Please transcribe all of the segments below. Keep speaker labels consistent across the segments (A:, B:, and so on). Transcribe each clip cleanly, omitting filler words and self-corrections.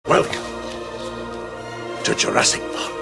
A: Welcome to Jurassic Park.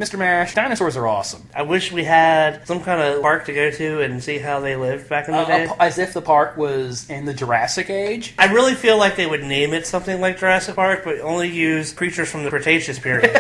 B: Mr. Mash, dinosaurs are awesome.
C: I wish we had some kind of park to go to and see how they lived back in the day.
B: As if the park was in the Jurassic Age.
C: I really feel like they would name it something like Jurassic Park, but only use creatures from the Cretaceous period.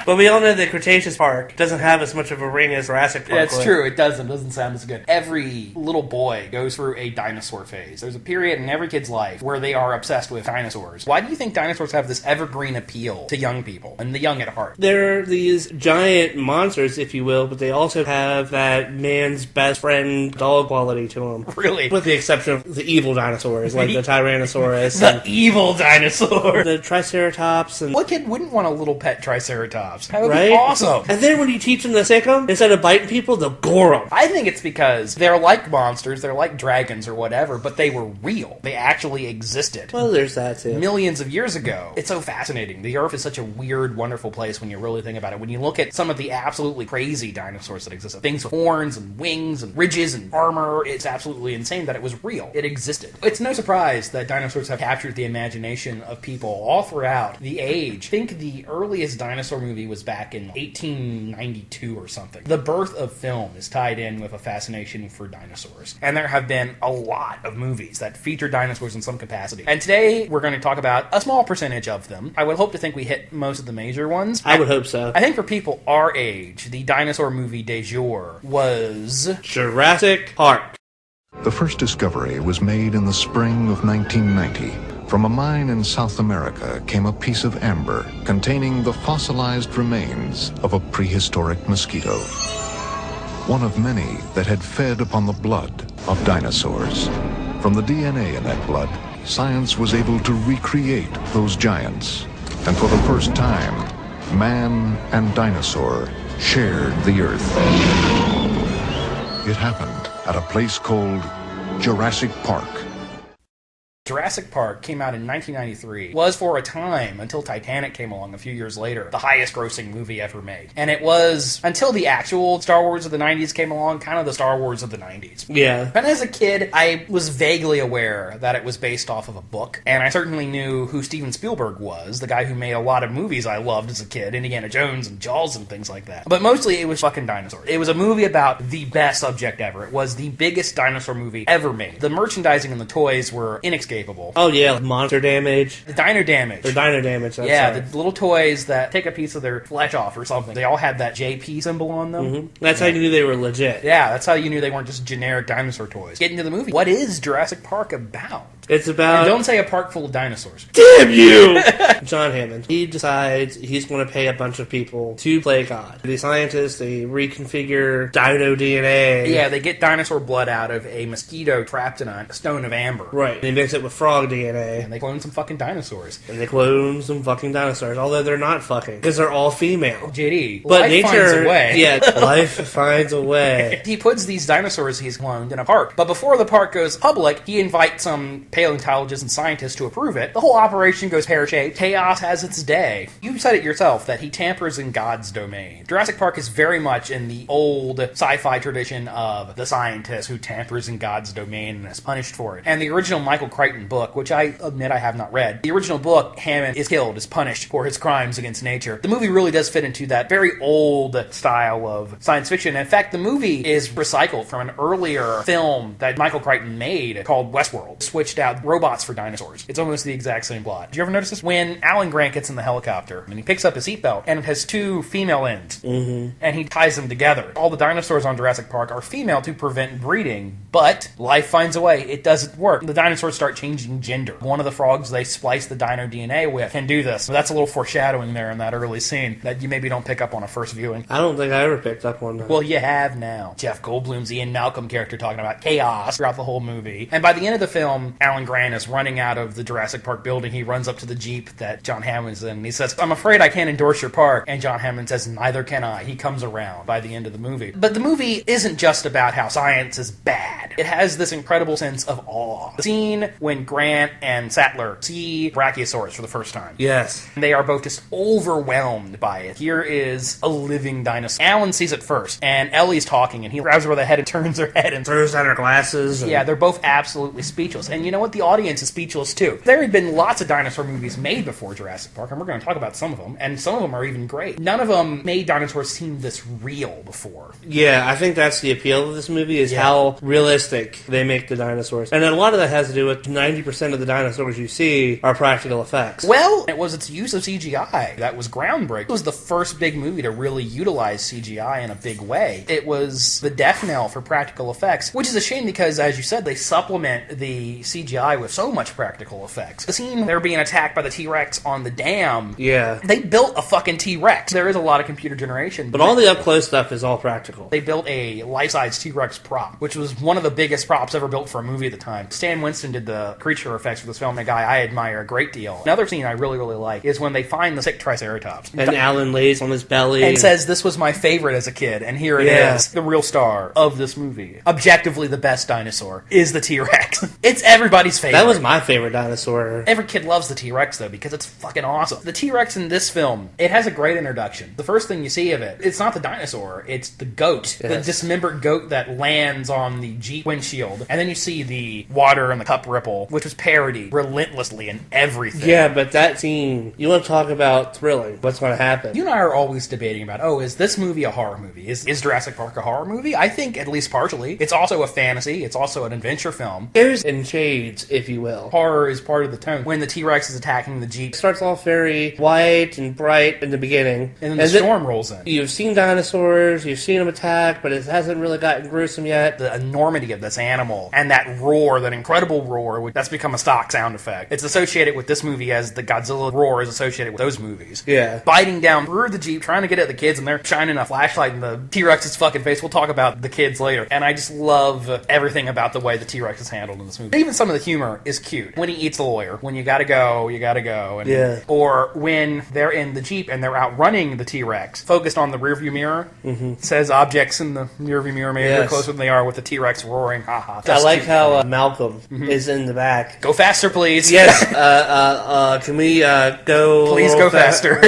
C: But we all know that Cretaceous Park doesn't have as much of a ring as Jurassic Park.
B: Yeah, it's true. It doesn't sound as good. Every little boy goes through a dinosaur phase. There's a period in every kid's life where they are obsessed with dinosaurs. Why do you think dinosaurs have this evergreen appeal to young people and the young at heart?
C: They're these giant monsters, if you will, but they also have that man's best friend dog quality to them.
B: Really?
C: With the exception of the evil dinosaurs, like the Tyrannosaurus.
B: The evil dinosaur!
C: The Triceratops. And
B: what kid wouldn't want a little pet Triceratops? That would
C: right?
B: be awesome.
C: And then when you teach them to sick them, instead of biting people, they'll gore them.
B: I think it's because they're like monsters, they're like dragons or whatever, but they were real. They actually existed.
C: Well, there's that too.
B: Millions of years ago. It's so fascinating. The Earth is such a weird, wonderful place when you really think about it. When you look at some of the absolutely crazy dinosaurs that existed, things with horns and wings and ridges and armor, it's absolutely insane that it was real. It existed. It's no surprise that dinosaurs have captured the imagination of people all throughout the age. I think the earliest dinosaur movie was back in 1892 or something. The birth of film is tied in with a fascination for dinosaurs. And there have been a lot of movies that feature dinosaurs in some capacity. And today we're going to talk about a small percentage of them. I would hope to think we hit most of the major ones.
C: I would hope so.
B: I think for people our age, the dinosaur movie de jour was
C: Jurassic Park.
D: The first discovery was made in the spring of 1990. From a mine in South America came a piece of amber containing the fossilized remains of a prehistoric mosquito. One of many that had fed upon the blood of dinosaurs. From the DNA in that blood, science was able to recreate those giants. And for the first time, man and dinosaur shared the earth. It happened at a place called Jurassic Park.
B: Jurassic Park came out in 1993, was for a time, until Titanic came along a few years later, the highest grossing movie ever made. And it was, until the actual Star Wars of the 90s came along, kind of the Star Wars of the 90s.
C: Yeah.
B: And as a kid, I was vaguely aware that it was based off of a book, and I certainly knew who Steven Spielberg was, the guy who made a lot of movies I loved as a kid, Indiana Jones and Jaws and things like that. But mostly it was fucking dinosaurs. It was a movie about the best subject ever. It was the biggest dinosaur movie ever made. The merchandising and the toys were inescapable.
C: Oh yeah, monster damage.
B: The dino damage.
C: Or dino damage, that's
B: yeah,
C: right.
B: The little toys that take a piece of their flesh off or something. They all had that JP symbol on them.
C: Mm-hmm. That's how you knew they were legit.
B: Yeah, that's how you knew they weren't just generic dinosaur toys. Get into the movie. What is Jurassic Park about?
C: It's about...
B: And don't say a park full of dinosaurs.
C: Damn you! John Hammond. He decides he's going to pay a bunch of people to play God. The scientists, they reconfigure dino DNA.
B: Yeah, they get dinosaur blood out of a mosquito trapped in a stone of amber.
C: Right. They mix it with frog DNA.
B: And they clone some fucking dinosaurs.
C: And they clone some fucking dinosaurs, although they're not fucking, because they're all female.
B: JD,
C: but
B: life
C: nature
B: finds a way.
C: Yeah, life finds a way.
B: He puts these dinosaurs he's cloned in a park. But before the park goes public, he invites some paleontologists and scientists to approve it. The whole operation goes pear-shaped. Chaos has its day. You said it yourself that he tampers in God's domain. Jurassic Park is very much in the old sci-fi tradition of the scientist who tampers in God's domain and is punished for it. And the original Michael Crichton book, which I admit I have not read, the original book, Hammond is killed, is punished for his crimes against nature. The movie really does fit into that very old style of science fiction. In fact, the movie is recycled from an earlier film that Michael Crichton made called Westworld. Switched out out robots for dinosaurs. It's almost the exact same plot. Do you ever notice this? When Alan Grant gets in the helicopter and he picks up his seatbelt and it has two female ends and he ties them together. All the dinosaurs on Jurassic Park are female to prevent breeding, but life finds a way. It doesn't work. The dinosaurs start changing gender. One of the frogs they splice the dino DNA with can do this. So that's a little foreshadowing there in that early scene that you maybe don't pick up on a first viewing.
C: I don't think I ever picked up on that.
B: Well, you have now. Jeff Goldblum's Ian Malcolm character talking about chaos throughout the whole movie. And by the end of the film, Alan Grant is running out of the Jurassic Park building. He runs up to the Jeep that John Hammond's in, and he says, "I'm afraid I can't endorse your park." And John Hammond says, "Neither can I." He comes around by the end of the movie. But the movie isn't just about how science is bad. It has this incredible sense of awe. The scene when Grant and Sattler see Brachiosaurus for the first time.
C: Yes.
B: They are both just overwhelmed by it. Here is a living dinosaur. Alan sees it first, and Ellie's talking, and he grabs her by the head and turns her head and
C: throws down her glasses.
B: Yeah, they're both absolutely speechless. And you know what? The audience is speechless too. There had been lots of dinosaur movies made before Jurassic Park, and we're going to talk about some of them, and some of them are even great. None of them made dinosaurs seem this real before.
C: Yeah, I think that's the appeal of this movie, is how realistic they make the dinosaurs. And a lot of that has to do with 90% of the dinosaurs you see are practical effects.
B: Well, it was its use of CGI that was groundbreaking. It was the first big movie to really utilize CGI in a big way. It was the death knell for practical effects, which is a shame because, as you said, they supplement the CGI with so much practical effects. The scene they're being attacked by the T-Rex on the dam, they built a fucking T-Rex. There is a lot of computer generation.
C: But all the up-close stuff is all practical.
B: They built a life-size T-Rex prop, which was one of the biggest props ever built for a movie at the time. Stan Winston did the creature effects for this film, a guy I admire a great deal. Another scene I really, really like is when they find the sick Triceratops.
C: And Alan lays on his belly.
B: And says, "This was my favorite as a kid, and here it is. The real star of this movie. Objectively the best dinosaur is the T-Rex." It's everybody's favorite.
C: That was my favorite dinosaur.
B: Every kid loves the T-Rex, though, because it's fucking awesome. The T-Rex in this film, it has a great introduction. The first thing you see of it, it's not the dinosaur, it's the goat. The dismembered goat that lands on the Jeep windshield. And then you see the water and the cup ripple, which was parodied relentlessly in everything.
C: Yeah, but that scene, you want to talk about thrilling. What's going to happen?
B: You and I are always debating about, is this movie a horror movie? Is Jurassic Park a horror movie? I think at least partially. It's also a fantasy. It's also an adventure film.
C: There's in shades, if you will.
B: Horror is part of the tone. When the T-Rex is attacking the Jeep,
C: it starts off very white and bright in the beginning.
B: And then the storm rolls in.
C: You've seen dinosaurs, you've seen them attack, but it hasn't really gotten gruesome yet.
B: The enormity of this animal and that roar, that incredible roar, that's become a stock sound effect. It's associated with this movie as the Godzilla roar is associated with those movies.
C: Yeah.
B: Biting down through the Jeep, trying to get at the kids, and they're shining a flashlight in the T-Rex's fucking face. We'll talk about the kids later. And I just love everything about the way the T-Rex is handled in this movie. Even some of the humor is cute. When he eats the lawyer, when you gotta go, you gotta go. And, or when they're in the Jeep and they're outrunning the T-Rex, focused on the rearview mirror, it says objects in the rearview mirror maybe closer than they are with the T-Rex roaring. Haha.
C: I like how Malcolm is in the back.
B: Go faster, please.
C: Yes. Can we go?
B: Please go faster.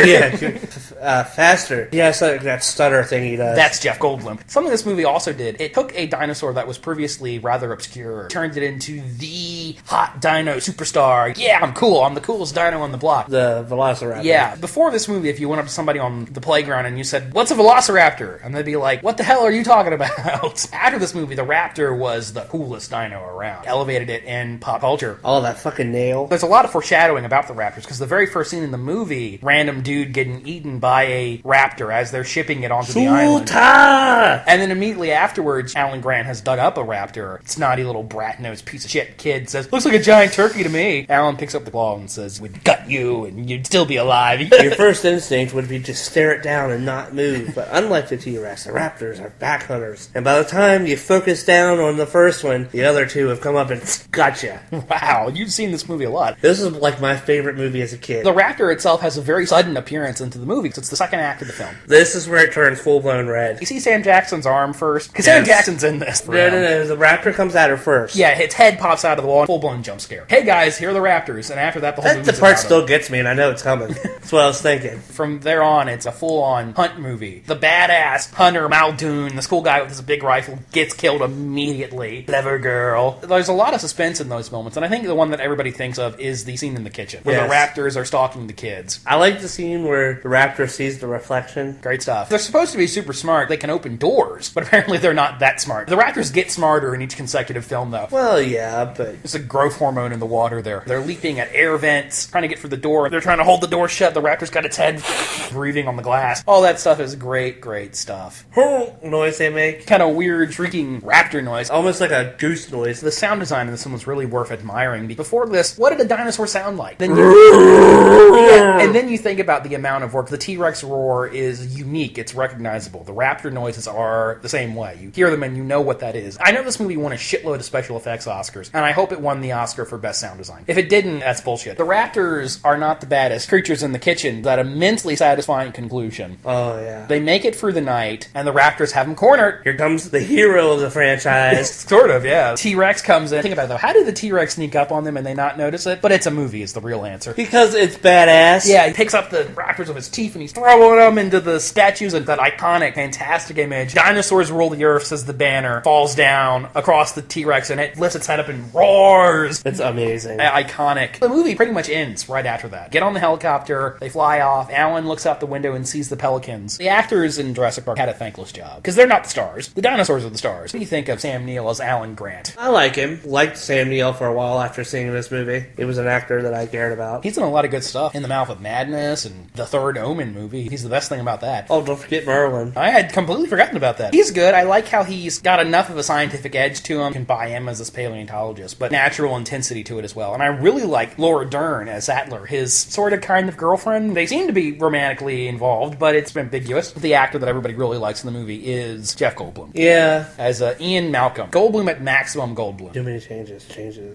C: Faster. Yeah, it's like that stutter thing he does.
B: That's Jeff Goldblum. Something this movie also did, it took a dinosaur that was previously rather obscure, turned it into the hot dino superstar. Yeah, I'm cool. I'm the coolest dino on the block.
C: The Velociraptor.
B: Yeah. Before this movie, if you went up to somebody on the playground and you said, "What's a Velociraptor?" and they'd be like, "What the hell are you talking about?" After this movie, the raptor was the coolest dino around. Elevated it in pop culture.
C: Oh, that fucking nail.
B: There's a lot of foreshadowing about the raptors, because the very first scene in the movie, random dude getting eaten by a raptor as they're shipping it onto the island. And then immediately afterwards, Alan Grant has dug up a raptor. Snotty little brat-nosed piece of shit kid says, "Looks like a giant turkey to me." Alan picks up the claw and says, "We'd gut you and you'd still be alive."
C: Your first instinct would be to stare it down and not move. But unlike the T-Rex, the raptors are back hunters. And by the time you focus down on the first one, the other two have come up and gotcha.
B: Wow, you've seen this movie a lot.
C: This is like my favorite movie as a kid.
B: The raptor itself has a very sudden appearance into the movie, so it's the second act of the film.
C: This is where it turns full-blown red.
B: You see Sam Jackson's arm first? Because Sam Jackson's in this.
C: No, the raptor comes at her first.
B: Yeah, its head pops out of the wall, full-blown jump scare. Hey guys, here are the raptors, and after that the whole movie's
C: the part still gets me, and I know it's coming. That's what I was thinking.
B: From there on, it's a full-on hunt movie. The badass hunter Muldoon, the school guy with his big rifle, gets killed immediately. Clever girl. There's a lot of suspense in those moments, and I think the one that everybody thinks of is the scene in the kitchen, where the raptors are stalking the kids.
C: I like the scene where the raptor sees the reflection.
B: Great stuff. They're supposed to be super smart. They can open doors, but apparently they're not that smart. The raptors get smarter in each consecutive film, though.
C: Well, yeah, but...
B: There's a growth hormone in the water there. They're leaping at air vents, trying to get through the door. They're trying to hold the door shut. The raptor's got its head breathing on the glass. All that stuff is great, great stuff.
C: Noise they make.
B: Kind of weird, shrieking raptor noise.
C: Almost like a goose noise.
B: The sound design in this one was really worth admiring. Before this, what did a dinosaur sound like? Then and then you think about the amount of work. The T-Rex roar is unique. It's recognizable. The raptor noises are the same way. You hear them and you know what that is. I know this movie won a shitload of special effects Oscars, and I hope it won the Oscar for Best Sound Design. If it didn't, that's bullshit. The raptors are not the baddest creatures in the kitchen. That immensely satisfying conclusion.
C: Oh, yeah.
B: They make it through the night, and the raptors have them cornered.
C: Here comes the hero of the franchise.
B: Sort of, yeah. T-Rex comes in. Think about it, though. How did the T-Rex sneak up on them and they not notice it? But it's a movie is the real answer.
C: Because it's badass.
B: Yeah, he picks up the raptors with his teeth and he's throwing them into the statues and that iconic, fantastic image. Dinosaurs rule the earth, says the banner, falls down across the T-Rex and it lifts its head up and roars.
C: It's amazing.
B: Iconic. The movie pretty much ends right after that. Get on the helicopter, they fly off, Alan looks out the window and sees the pelicans. The actors in Jurassic Park had a thankless job, because they're not the stars. The dinosaurs are the stars. What do you think of Sam Neill as Alan Grant?
C: I like him. Liked Sam Neill for a while after seeing this movie. He was an actor that I cared about.
B: He's in a lot of good stuff. In the Mouth of Madness and the Third Omen movie. He's the best thing about that.
C: Oh, don't forget Merlin.
B: I had completely forgotten about that. He's good. I like how he's got enough of a scientific edge to him. You can buy him as this paleontologist, but natural intensity to it as well. And I really like Laura Dern as Sattler, his sort of kind of girlfriend. They seem to be romantically involved, but it's ambiguous. The actor that everybody really likes in the movie is Jeff Goldblum.
C: Yeah.
B: As Ian Malcolm. Goldblum at maximum Goldblum.
C: Too many changes.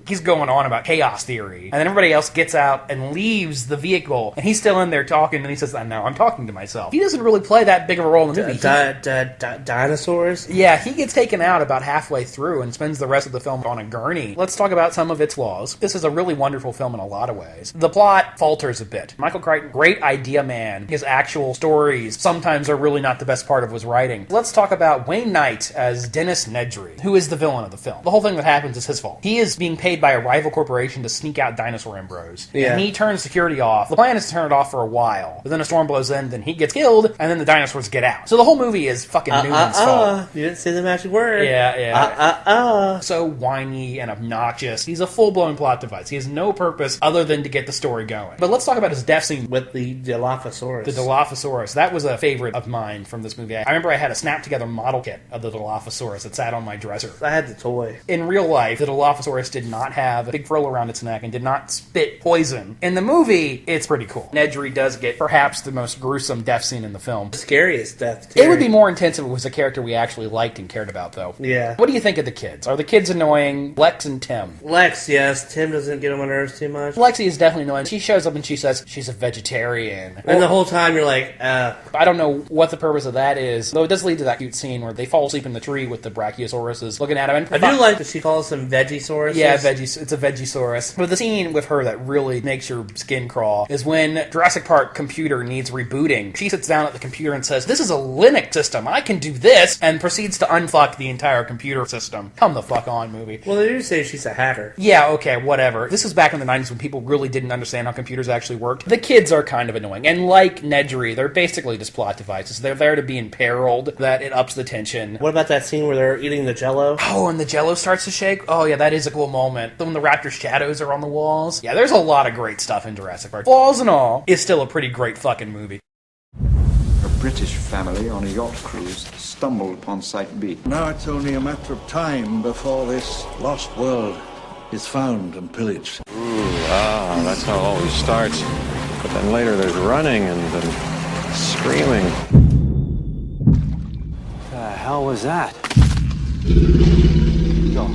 B: He's going on about chaos theory. And then everybody else gets out and leaves the vehicle. And he's still in there talking, and he says, no, I'm talking to myself. He doesn't really play that big of a role in the movie.
C: Dinosaurs?
B: Yeah, he gets taken out about halfway through and spends the rest of the film on a gurney. Let's talk about some of its flaws. This is a really wonderful film in a lot of ways. The plot falters a bit. Michael Crichton, great idea man. His actual stories sometimes are really not the best part of his writing. Let's talk about Wayne Knight as Dennis Nedry, who is the villain of the film. The whole thing that happens is his fault. He is being paid by a rival corporation to sneak out dinosaur embryos. Yeah. And he turns security off. The plan is to turn it off for a while. But then a storm blows in, then he gets killed, and then the dinosaurs get out. So the whole movie is fucking Newman's fault.
C: You didn't say the magic word.
B: Yeah. So whiny and obnoxious. He's a full-blown plot device. He has no purpose other than to get the story going. But let's talk about his death scene
C: with the Dilophosaurus.
B: The Dilophosaurus. That was a favorite of mine from this movie. I remember I had a snap-together model kit of the Dilophosaurus that sat on my dresser.
C: I had the toy.
B: In real life, the Dilophosaurus did not have a big frill around its neck and did not spit poison. In the movie, it's pretty cool. Nedry does get perhaps the most gruesome death scene in the film.
C: The scariest death.
B: It would be more intense if it was a character we actually liked and cared about, though.
C: Yeah.
B: What do you think of the kids? Are the kids annoying? Lex and Tim.
C: Lex, yes. Tim doesn't get on my nerves too much.
B: Lexi is definitely annoying. She shows up and she says she's a vegetarian.
C: And the whole time you're like,
B: I don't know what the purpose of that is, though it does lead to that cute scene where they fall asleep in the tree with the Brachiosauruses looking at him.
C: And I do like that she calls them Vegisaurus.
B: Yeah, it's a Vegisaurus. But the scene with her that really makes your skin crawl is when Jurassic Park computer needs rebooting. She sits down at the computer and says, "This is a Linux system. I can do this," and proceeds to unfuck the entire computer system. Come the fuck on, movie.
C: Well, they do say she's a hacker.
B: Yeah, okay, whatever. This was back in the 90s when people really didn't understand how computers actually worked. The kids are kind of annoying. And like Nedry, they're basically just plot devices. They're there to be imperiled, that it ups the tension.
C: What about that scene where they're eating the Jell-O?
B: Oh, and the Jell-O starts to shake? Oh, yeah, that is a cool moment. When the raptor shadows are on the walls. Yeah, there's a lot of great stuff in Jurassic Park. Flaws and all, it's still a pretty great fucking movie.
E: A British family on a yacht cruise stumbled upon Site B.
A: Now it's only a matter of time before this lost world is found and pillaged.
F: That's how it always starts. But then later there's running and then screaming. What the hell was that? Go.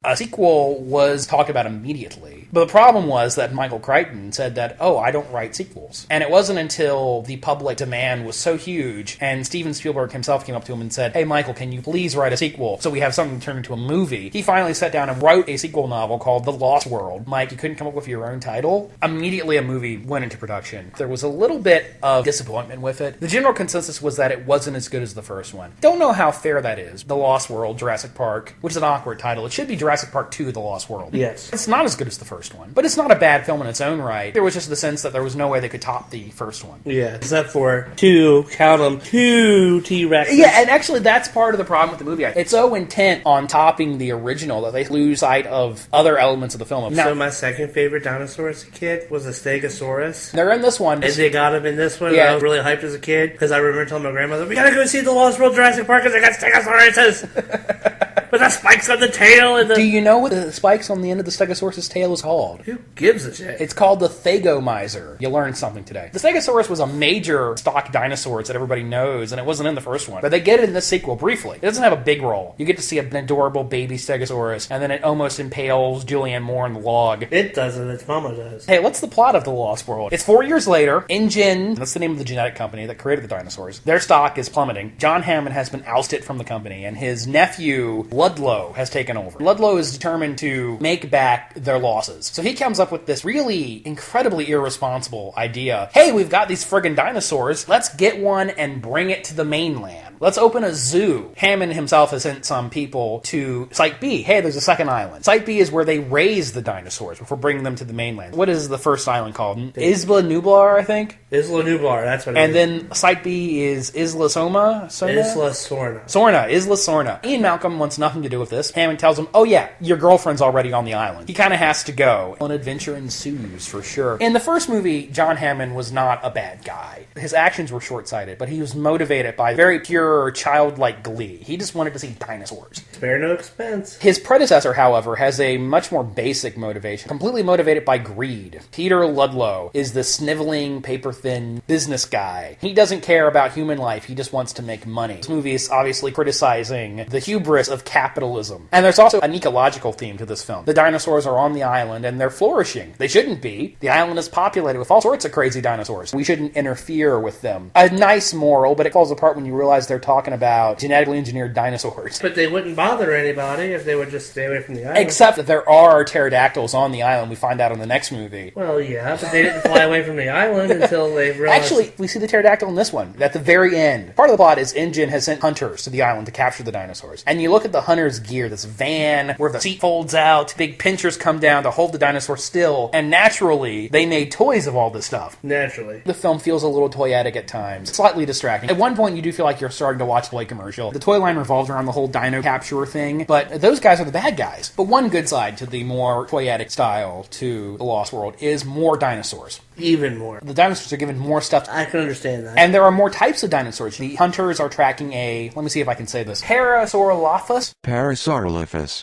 B: A sequel was talked about immediately. But the problem was that Michael Crichton said that, I don't write sequels. And it wasn't until the public demand was so huge, and Steven Spielberg himself came up to him and said, "Hey, Michael, can you please write a sequel so we have something to turn into a movie?" He finally sat down and wrote a sequel novel called The Lost World. Mike, you couldn't come up with your own title? Immediately a movie went into production. There was a little bit of disappointment with it. The general consensus was that it wasn't as good as the first one. Don't know how fair that is. The Lost World, Jurassic Park, which is an awkward title. It should be Jurassic Jurassic Park II, The Lost World.
C: Yes.
B: It's not as good as the first one, but it's not a bad film in its own right. There was just the sense that there was no way they could top the first one.
C: Yeah, except for two T-Rexes.
B: Yeah, and actually that's part of the problem with the movie. It's so intent on topping the original that they lose sight of other elements of the film.
C: So my second favorite dinosaur as a kid was the Stegosaurus.
B: They're in this one.
C: And they got him in this one.
B: Yeah.
C: I was really hyped as a kid because I remember telling my grandmother, we gotta go see the Lost World Jurassic Park because they got Stegosauruses. With the spikes on the tail and the...
B: Do you know what the spikes on the end of the Stegosaurus' tail is called?
C: Who gives a shit?
B: It's called the Thagomizer. You learned something today. The Stegosaurus was a major stock dinosaur that everybody knows, and it wasn't in the first one. But they get it in this sequel briefly. It doesn't have a big role. You get to see an adorable baby Stegosaurus, and then it almost impales Julianne Moore in the log.
C: It doesn't. Its mama does.
B: Hey, what's the plot of The Lost World? It's 4 years later. InGen, that's the name of the genetic company that created the dinosaurs. Their stock is plummeting. John Hammond has been ousted from the company, and his nephew, Ludlow, has taken over. Ludlow is determined to make back their losses. So he comes up with this really incredibly irresponsible idea. Hey, we've got these friggin' dinosaurs. Let's get one and bring it to the mainland. Let's open a zoo. Hammond himself has sent some people to Site B. Hey, there's a second island. Site B is where they raise the dinosaurs before bringing them to the mainland. What is the first island called? Isla Nublar, I think?
C: Isla Nublar, that's what it is.
B: And then Site B is Isla Soma?
C: Isla Sorna.
B: Isla Sorna. Ian Malcolm wants nothing to do with this. Hammond tells him, oh yeah, your girlfriend's already on the island. He kind of has to go. An adventure ensues, for sure. In the first movie, John Hammond was not a bad guy. His actions were short-sighted, but he was motivated by very pure, childlike glee. He just wanted to see dinosaurs.
C: Spare no expense.
B: His predecessor, however, has a much more basic motivation, completely motivated by greed. Peter Ludlow is the sniveling, paper-thin business guy. He doesn't care about human life, he just wants to make money. This movie is obviously criticizing the hubris of capitalism. And there's also an ecological theme to this film. The dinosaurs are on the island and they're flourishing. They shouldn't be. The island is populated with all sorts of crazy dinosaurs. We shouldn't interfere with them. A nice moral, but it falls apart when you realize they're talking about genetically engineered dinosaurs.
C: But they wouldn't bother anybody if they would just stay away from the island.
B: Except that there are pterodactyls on the island, we find out in the next movie.
C: Well, yeah, but they didn't fly away from the island until they realized...
B: Actually, we see the pterodactyl in this one, at the very end. Part of the plot is InGen has sent hunters to the island to capture the dinosaurs. And you look at the hunter's gear, this van where the seat folds out, big pinchers come down to hold the dinosaur still, and naturally, they made toys of all this stuff.
C: Naturally.
B: The film feels a little toyetic at times, slightly distracting. At one point, you do feel like you're starting to watch the Blade commercial. The toy line revolves around the whole dino capturer thing, but those guys are the bad guys. But one good side to the more toyetic style to The Lost World is more dinosaurs.
C: Even more.
B: The dinosaurs are given more stuff.
C: I can understand that.
B: And there are more types of dinosaurs. The hunters are tracking a, let me see if I can say this,
G: Parasaurolophus.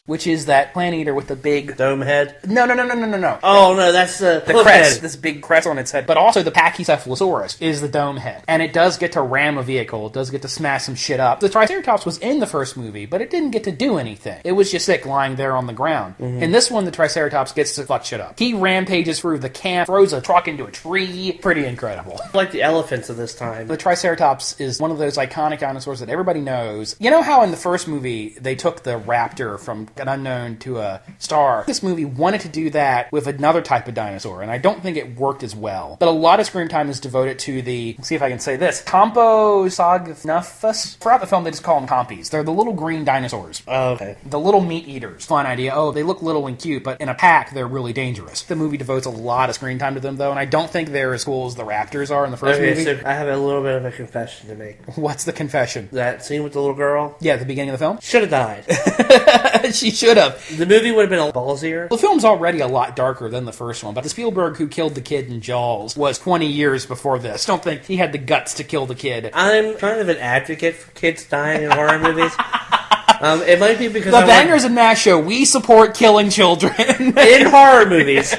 B: Which is that plant eater with the big...
C: dome head?
B: No.
C: Oh, no, that's the
B: crest.
C: head.
B: This big crest on its head. But also the Pachycephalosaurus is the dome head. And it does get to ram a vehicle. It does get to smash some shit up. The Triceratops was in the first movie, but it didn't get to do anything. It was just sick lying there on the ground. Mm-hmm. In this one, the Triceratops gets to fuck shit up. He rampages through the camp, throws a truck into a tree. Pretty incredible.
C: Like the elephants of this time.
B: The Triceratops is one of those iconic dinosaurs that everybody knows. You know how in the first movie they took the raptor from an unknown to a star? This movie wanted to do that with another type of dinosaur, and I don't think it worked as well. But a lot of screen time is devoted to the, let's see if I can say this, Compsognathus. Throughout the film, they just call them compies. They're the little green dinosaurs.
C: Oh, okay.
B: The little meat eaters. Fun idea. Oh, they look little and cute, but in a pack, they're really dangerous. The movie devotes a lot of screen time to them, though, and I don't think they're as cool as the raptors are in the first movie.
C: So I have a little bit of a confession to make.
B: What's the confession?
C: That scene with the little girl?
B: Yeah, at the beginning of the film?
C: Should have died.
B: She should have.
C: The movie would have been a ballsier.
B: The film's already a lot darker than the first one, but the Spielberg who killed the kid in Jaws was 20 years before this. Don't think he had the guts to kill the kid.
C: I'm kind of an advocate for kids dying in horror movies. It might be because
B: the Bangers and Mash Show, we support killing children.
C: in horror movies.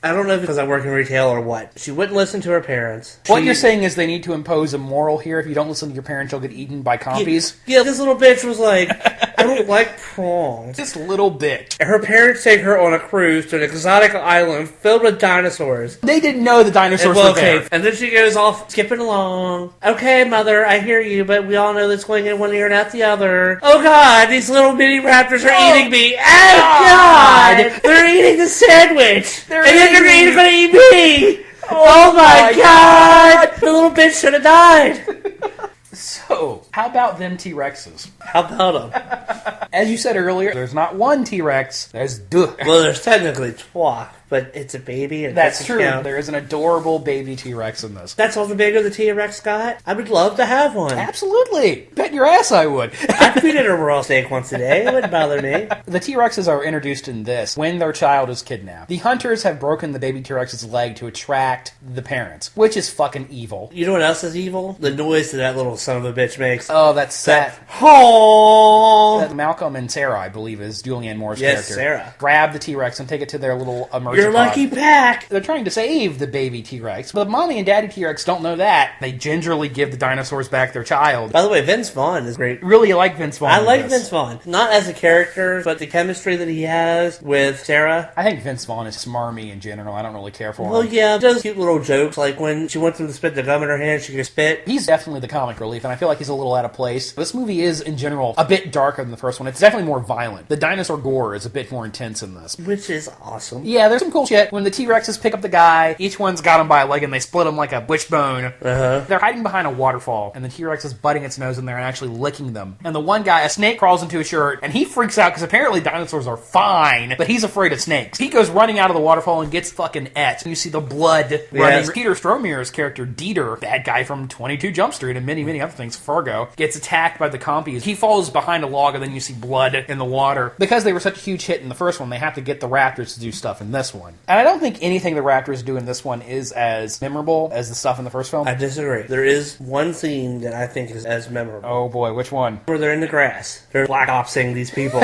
C: I don't know if because I work in retail or what. She wouldn't listen to her parents.
B: What you're saying is they need to impose a moral here. If you don't listen to your parents, you'll get eaten by compies?
C: Yeah, this little bitch was like, I don't like prawns.
B: This little bitch.
C: Her parents take her on a cruise to an exotic island filled with dinosaurs.
B: They didn't know the dinosaurs were there.
C: And then she goes off skipping along. Okay, mother, I hear you, but we all know that's going in one ear and out the other. Oh god, these little mini raptors are eating me. Oh god! They're eating the sandwich. They're going to eat me. Oh my god! The little bitch should have died.
B: So, how about them T-Rexes?
C: How about them?
B: As you said earlier, there's not one T-Rex, there's deux.
C: Well, there's technically trois, but it's a baby. And
B: That's true.
C: Count.
B: There is an adorable baby T-Rex in this.
C: That's all the bigger the T-Rex got? I would love to have one.
B: Absolutely. Bet your ass I would.
C: I'd feed it a raw steak once a day. It wouldn't bother me.
B: The T-Rexes are introduced in this when their child is kidnapped. The hunters have broken the baby T-Rex's leg to attract the parents, which is fucking evil.
C: You know what else is evil? The noise that little son of a bitch makes.
B: Oh, that's sad.
C: Oh!
B: That Malcolm and Sarah, I believe, is Julianne Moore's character.
C: Sarah.
B: Grab the T-Rex and take it to their little emergency
C: Your lucky
B: pod.
C: pack!
B: They're trying to save the baby T-Rex, but mommy and daddy T-Rex don't know that. They gingerly give the dinosaurs back their child.
C: By the way, Vince Vaughn is great.
B: Really like Vince Vaughn.
C: I like Vince Vaughn. Not as a character, but the chemistry that he has with Sarah.
B: I think Vince Vaughn is smarmy in general. I don't really care for him.
C: Well, yeah, does cute little jokes, like when she wants him to spit the gum in her hand, she can spit.
B: He's definitely the comic relief, and I feel like he's a little out of place. This movie is, in general, a bit darker than the first one. It's definitely more violent. The dinosaur gore is a bit more intense in this.
C: Which is awesome.
B: Yeah, there's some cool shit. When the T-Rexes pick up the guy, each one's got him by a leg, and they split him like a wishbone.
C: Uh-huh.
B: They're hiding behind a waterfall, and the T-Rex is butting its nose in there and actually licking them. And the one guy, a snake crawls into his shirt, and he freaks out because apparently dinosaurs are fine, but he's afraid of snakes. He goes running out of the waterfall and gets fucking et. You see the blood running.
C: Yes.
B: Peter Stromere's character, Dieter, bad guy from 22 Jump Street and many, many other things, Fargo, gets attacked by the compies. He falls behind a log, and then you see blood in the water. Because they were such a huge hit in the first one, they have to get the raptors to do stuff in this one. And I don't think anything the raptors do in this one is as memorable as the stuff in the first film.
C: I disagree. There is one scene that I think is as memorable.
B: Oh boy, which one?
C: Where they're in the grass. They're black opsing these people.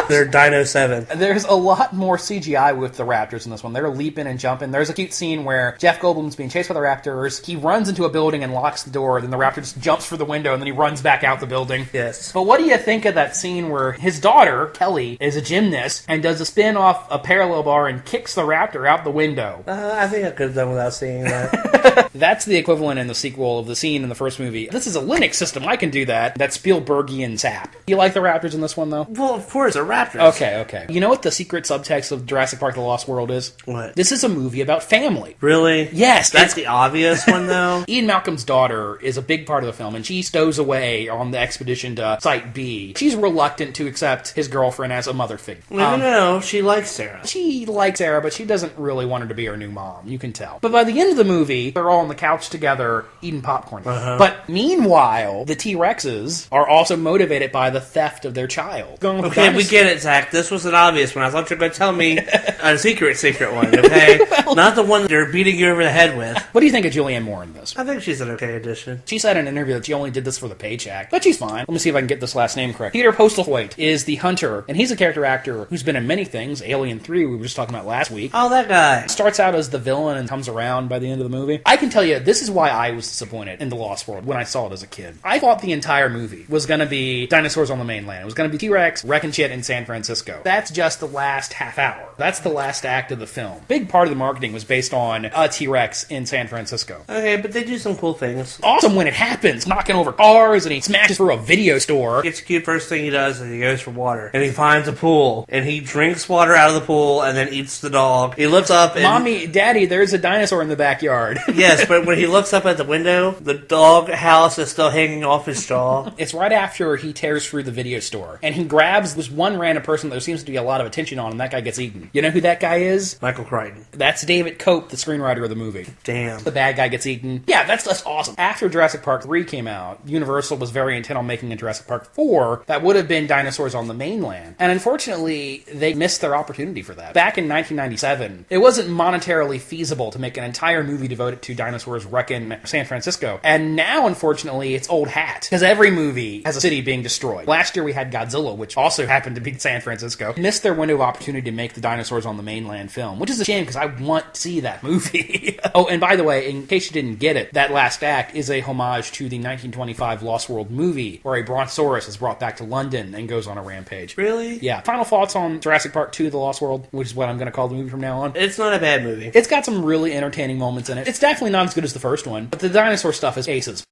C: They're Dino 7.
B: There's a lot more CGI with the raptors in this one. They're leaping and jumping. There's a cute scene where Jeff Goldblum's being chased by the raptors. He runs into a building and locks the door. Then the raptor just jumps for the window, and then he runs back out the building.
C: Yes.
B: But what do you think of that scene where his daughter, Kelly, is a gymnast and does a spin off a parallel bar and kicks the raptor out the window?
C: I think I could have done without seeing that.
B: That's the equivalent in the sequel of the scene in the first movie. This is a Linux system. I can do that. That's Spielbergian sap. You like the raptors in this one, though?
C: Well, of course, they're raptors.
B: Okay. You know what the secret subtext of Jurassic Park The Lost World is?
C: What?
B: This is a movie about family.
C: Really?
B: Yes.
C: That's the obvious one, though?
B: Ian Malcolm's daughter is a big part of the film, and she stows away on the expedition to Site B. She's reluctant to accept his girlfriend as a mother figure.
C: No, she likes Sarah.
B: She likes Sarah, but she doesn't really want her to be her new mom. You can tell. But by the end of the movie, they're all on the couch together eating popcorn.
C: Uh-huh.
B: But meanwhile, the T-Rexes are also motivated by the theft of their child.
C: Okay, we get it, Zach. This was an obvious one. I thought you were going to tell me a secret one, okay? Not the one they're beating you over the head with.
B: What do you think of Julianne Moore in this?
C: I think she's an okay addition.
B: She said in an interview that she only did this for the paycheck, but she's fine. Let me see if I can get this last name correct. Peter Postlethwaite is the hunter, and he's a character actor who's been in many things. Alien 3, we were just talking about last week.
C: Oh, that guy.
B: Starts out as the villain and comes around by the end of the movie. I can tell you, this is why I was disappointed in The Lost World when I saw it as a kid. I thought the entire movie was going to be dinosaurs on the mainland. It was going to be T-Rex wrecking shit in San Francisco. That's just the last half hour. That's the last act of the film. Big part of the marketing was based on a T-Rex in San Francisco.
C: Okay, but they do some cool things.
B: Awesome when it happens, knocking over cars, and he smashes through a video store.
C: It's cute. First thing he does is he goes for water, and he finds a pool, and he drinks water out of the pool, and then eats the dog. He looks up, and
B: Mommy, Daddy, there's a dinosaur in the backyard.
C: Yes, but when he looks up at the window, the dog house is still hanging off his jaw.
B: It's right after he tears through the video store, and he grabs this one random person that there seems to be a lot of attention on, and that guy gets eaten. You know who that guy is?
C: Michael Crichton.
B: That's David Cope, the screenwriter of the movie.
C: Damn.
B: The bad guy gets eaten. Yeah, that's awesome. After Jurassic Park 3 came out, Universal was very intent on making a Jurassic Park 4 that would have been dinosaurs on the mainland. And unfortunately, they missed their opportunity for that. Back in 1997, it wasn't monetarily feasible to make an entire movie devoted to dinosaurs wrecking San Francisco. And now, unfortunately, it's old hat. Because every movie has a city being destroyed. Last year we had Godzilla, which also happened to be San Francisco. Missed their window of opportunity to make the dinosaurs on the mainland film, which is a shame because I want to see that movie. Oh, and by the way, in case you didn't get it, that last act is a homage to the 1925 Lost World movie, where a brontosaurus is brought back to London and goes on a rampage.
C: Really?
B: Yeah. Final thoughts on Jurassic Park II, The Lost World, which is what I'm going to call the movie from now on.
C: It's not a bad movie.
B: It's got some really entertaining moments in it. It's definitely not as good as the first one, but the dinosaur stuff is aces.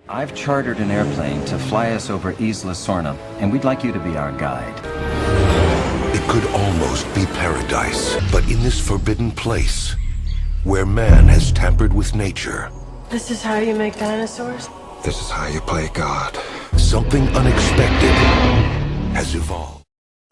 G: I've chartered an airplane to fly us over Isla Sorna, and we'd like you to be our guide.
H: It could almost be paradise, but in this forbidden place, where man has tampered with nature.
I: This is how you make dinosaurs?
H: This is how you play God. Something unexpected has evolved.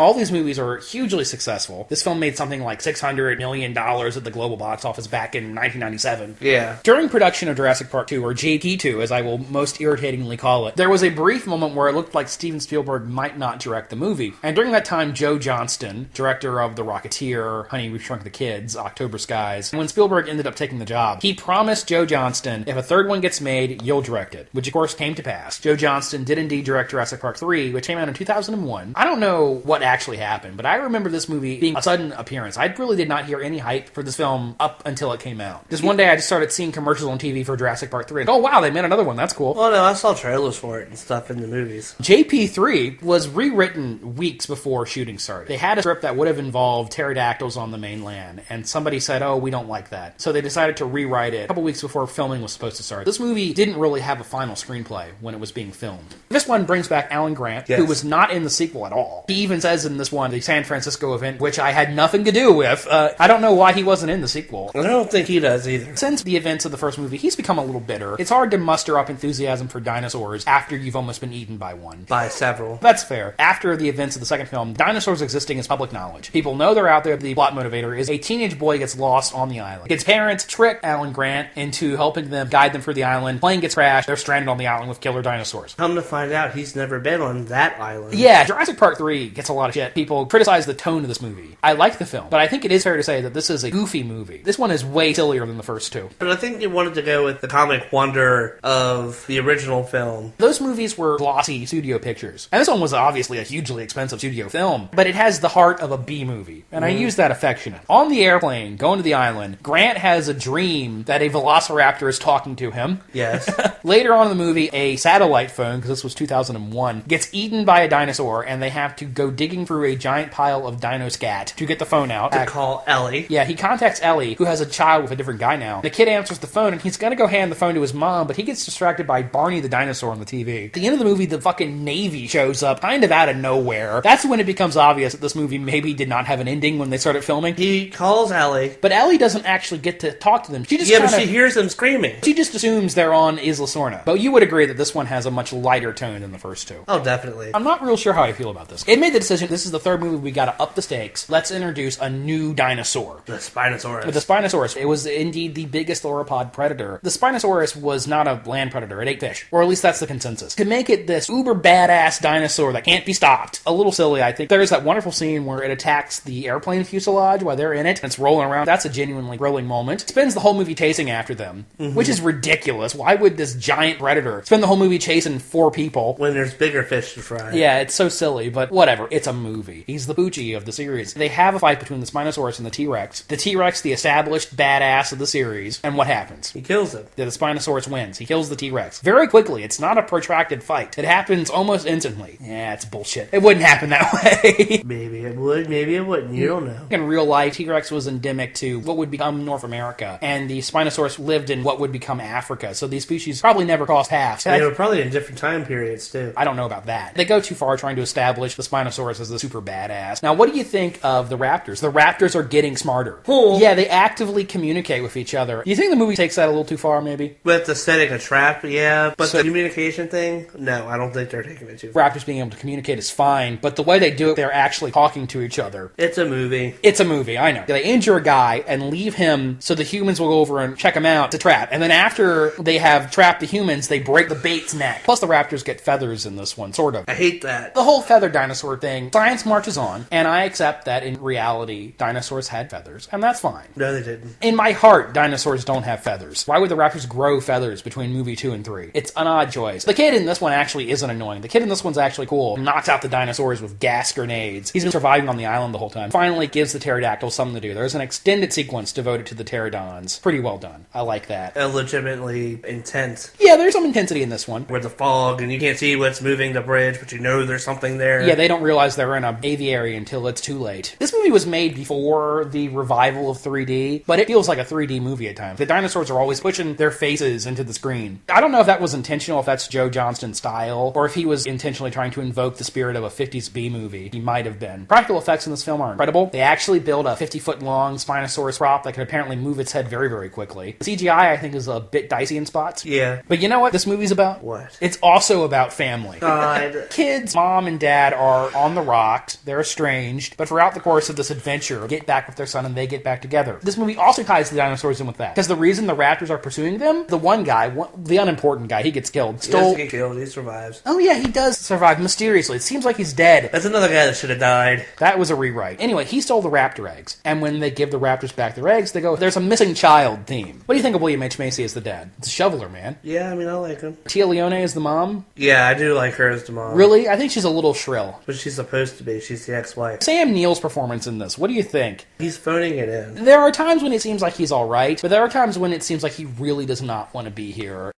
B: All these movies are hugely successful. This film made something like $600 million at the global box office back in 1997.
C: Yeah.
B: During production of Jurassic Park II, or JP2, as I will most irritatingly call it, there was a brief moment where it looked like Steven Spielberg might not direct the movie. And during that time, Joe Johnston, director of The Rocketeer, Honey, We Shrunk the Kids, October Skies, when Spielberg ended up taking the job, he promised Joe Johnston, if a third one gets made, you'll direct it, which of course came to pass. Joe Johnston did indeed direct Jurassic Park III, which came out in 2001. I don't know what actually happened, but I remember this movie being a sudden appearance. I really did not hear any hype for this film up until it came out. Just one day I just started seeing commercials on TV for Jurassic Park 3 and, oh wow, they made another one, that's cool.
C: Well, no, I saw trailers for it and stuff in the movies.
B: JP3 was rewritten weeks before shooting started. They had a script that would have involved pterodactyls on the mainland, and somebody said, oh, we don't like that. So they decided to rewrite it a couple weeks before filming was supposed to start. This movie didn't really have a final screenplay when it was being filmed. This one brings back Alan Grant, who was not in the sequel at all. He even says in this one, the San Francisco event, which I had nothing to do with. I don't know why he wasn't in the sequel.
C: I don't think he does either.
B: Since the events of the first movie, he's become a little bitter. It's hard to muster up enthusiasm for dinosaurs after you've almost been eaten by one.
C: By several.
B: That's fair. After the events of the second film, dinosaurs existing is public knowledge. People know they're out there. The plot motivator is a teenage boy gets lost on the island. His parents trick Alan Grant into helping them guide them through the island. Plane gets crashed. They're stranded on the island with killer dinosaurs.
C: Come to find out, he's never been on that island.
B: Yeah, Jurassic Park 3 gets a lot of shit. People criticize the tone of this movie. I like the film, but I think it is fair to say that this is a goofy movie. This one is way sillier than the first two.
C: But I think you wanted to go with the comic wonder of the original film.
B: Those movies were glossy studio pictures. And this one was obviously a hugely expensive studio film, but it has the heart of a B movie. And I use that affectionate. On the airplane, going to the island, Grant has a dream that a velociraptor is talking to him.
C: Yes.
B: Later on in the movie, a satellite phone, because this was 2001, gets eaten by a dinosaur, and they have to go digging through a giant pile of dino scat to get the phone out.
C: To call Ellie.
B: Yeah, he contacts Ellie, who has a child with a different guy now. The kid answers the phone, and he's gonna go hand the phone to his mom, but he gets distracted by Barney the dinosaur on the TV. At the end of the movie, the fucking Navy shows up, kind of out of nowhere. That's when it becomes obvious that this movie maybe did not have an ending when they started filming.
C: He calls Ellie.
B: But Ellie doesn't actually get to talk to them. She just
C: but she hears them screaming.
B: She just assumes they're on Isla Sorna. But you would agree that this one has a much lighter tone than the first two.
C: Oh, definitely.
B: I'm not real sure how I feel about this. It made the decision, this is the third movie, we gotta up the stakes. Let's introduce a new dinosaur.
C: The Spinosaurus.
B: The Spinosaurus. It was indeed the biggest sauropod predator. The Spinosaurus was not a land predator. It ate fish. Or at least that's the consensus. To make it this uber badass dinosaur that can't be stopped. A little silly, I think. There's that wonderful scene where it attacks the airplane fuselage while they're in it, and it's rolling around. That's a genuinely thrilling moment. It spends the whole movie chasing after them, which is ridiculous. Why would this giant predator spend the whole movie chasing 4 people?
C: When there's bigger fish to fry.
B: Yeah, it's so silly, but whatever. It's a movie. He's the Poochie of the series. They have a fight between the Spinosaurus and the T-Rex. The T-Rex, the established badass of the series, and what happens?
C: He kills him.
B: The Spinosaurus wins. He kills the T-Rex. Very quickly. It's not a protracted fight. It happens almost instantly. Yeah, it's bullshit. It wouldn't happen that way.
C: Maybe it would, maybe it wouldn't. You don't know.
B: In real life, T-Rex was endemic to what would become North America, and the Spinosaurus lived in what would become Africa, so these species probably never crossed paths.
C: They were probably in different time periods, too.
B: I don't know about that. They go too far trying to establish the Spinosaurus as the super badass. Now, what do you think of the raptors? The raptors are getting smarter.
C: Cool.
B: Yeah, they actively communicate with each other. You think the movie takes that a little too far, maybe?
C: With the setting a trap, yeah. But the communication thing, no, I don't think they're taking it too far.
B: Raptors being able to communicate is fine, but the way they do it, they're actually talking to each other.
C: It's a movie.
B: It's a movie, I know. They injure a guy and leave him so the humans will go over and check him out to trap. And then after they have trapped the humans, they break the bait's neck. Plus the raptors get feathers in this one, sort of.
C: I hate that.
B: The whole feather dinosaur thing, science marches on, and I accept that in reality, dinosaurs had feathers, and that's fine.
C: No, they didn't.
B: In my heart, dinosaurs don't have feathers. Why would the raptors grow feathers between movie 2 and 3? It's an odd choice. The kid in this one actually isn't annoying. The kid in this one's actually cool. Knocks out the dinosaurs with gas grenades. He's been surviving on the island the whole time. Finally gives the pterodactyl something to do. There's an extended sequence devoted to the pterodons. Pretty well done. I like that.
C: Legitimately intense.
B: Yeah, there's some intensity in this one.
C: Where the fog and you can't see what's moving the bridge, but you know there's something there.
B: Yeah, they don't realize they're in an aviary until it's too late. This movie was made before the revival of 3D, but it feels like a 3D movie at times. The dinosaurs are always pushing their faces into the screen. I don't know if that was intentional, if that's Joe Johnston's style, or if he was intentionally trying to invoke the spirit of a 50s B movie. He might have been. Practical effects in this film are incredible. They actually built a 50-foot-long Spinosaurus prop that can apparently move its head very, very quickly. The CGI, I think, is a bit dicey in spots.
C: Yeah.
B: But you know what this movie's about?
C: What?
B: It's also about family.
C: God.
B: Kids, mom and dad are on the rocks. They're estranged. But throughout the course of this adventure, get back with their son and they get back together. This movie also ties the dinosaurs in with that. Because the reason the raptors are pursuing them, the one guy, the unimportant guy, he gets killed.
C: He doesn't get killed, he survives.
B: Oh yeah, he does survive mysteriously. It seems like he's dead.
C: That's another guy that should have died.
B: That was a rewrite. Anyway, he stole the raptor eggs. And when they give the raptors back their eggs, they go, there's a missing child theme. What do you think of William H. Macy as the dad? It's a shoveler, man.
C: Yeah, I mean, I like him.
B: Tia Leone as the mom?
C: Yeah, I do like her as the mom.
B: Really? I think she's a little shrill.
C: But she's supposed to be. She's the ex-wife.
B: Sam Neill's performance in this, what do you think?
C: He's phoning it in.
B: There are times when it seems like he's alright, but there are times when it seems like he really does not want to be here.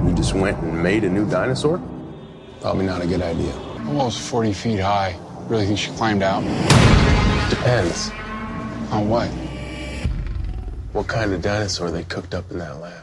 I: We just went and made a new dinosaur?
J: Probably not a good idea. Almost 40 feet high. Really think she climbed out?
I: Depends.
J: On what?
I: What kind of dinosaur they cooked up in that lab?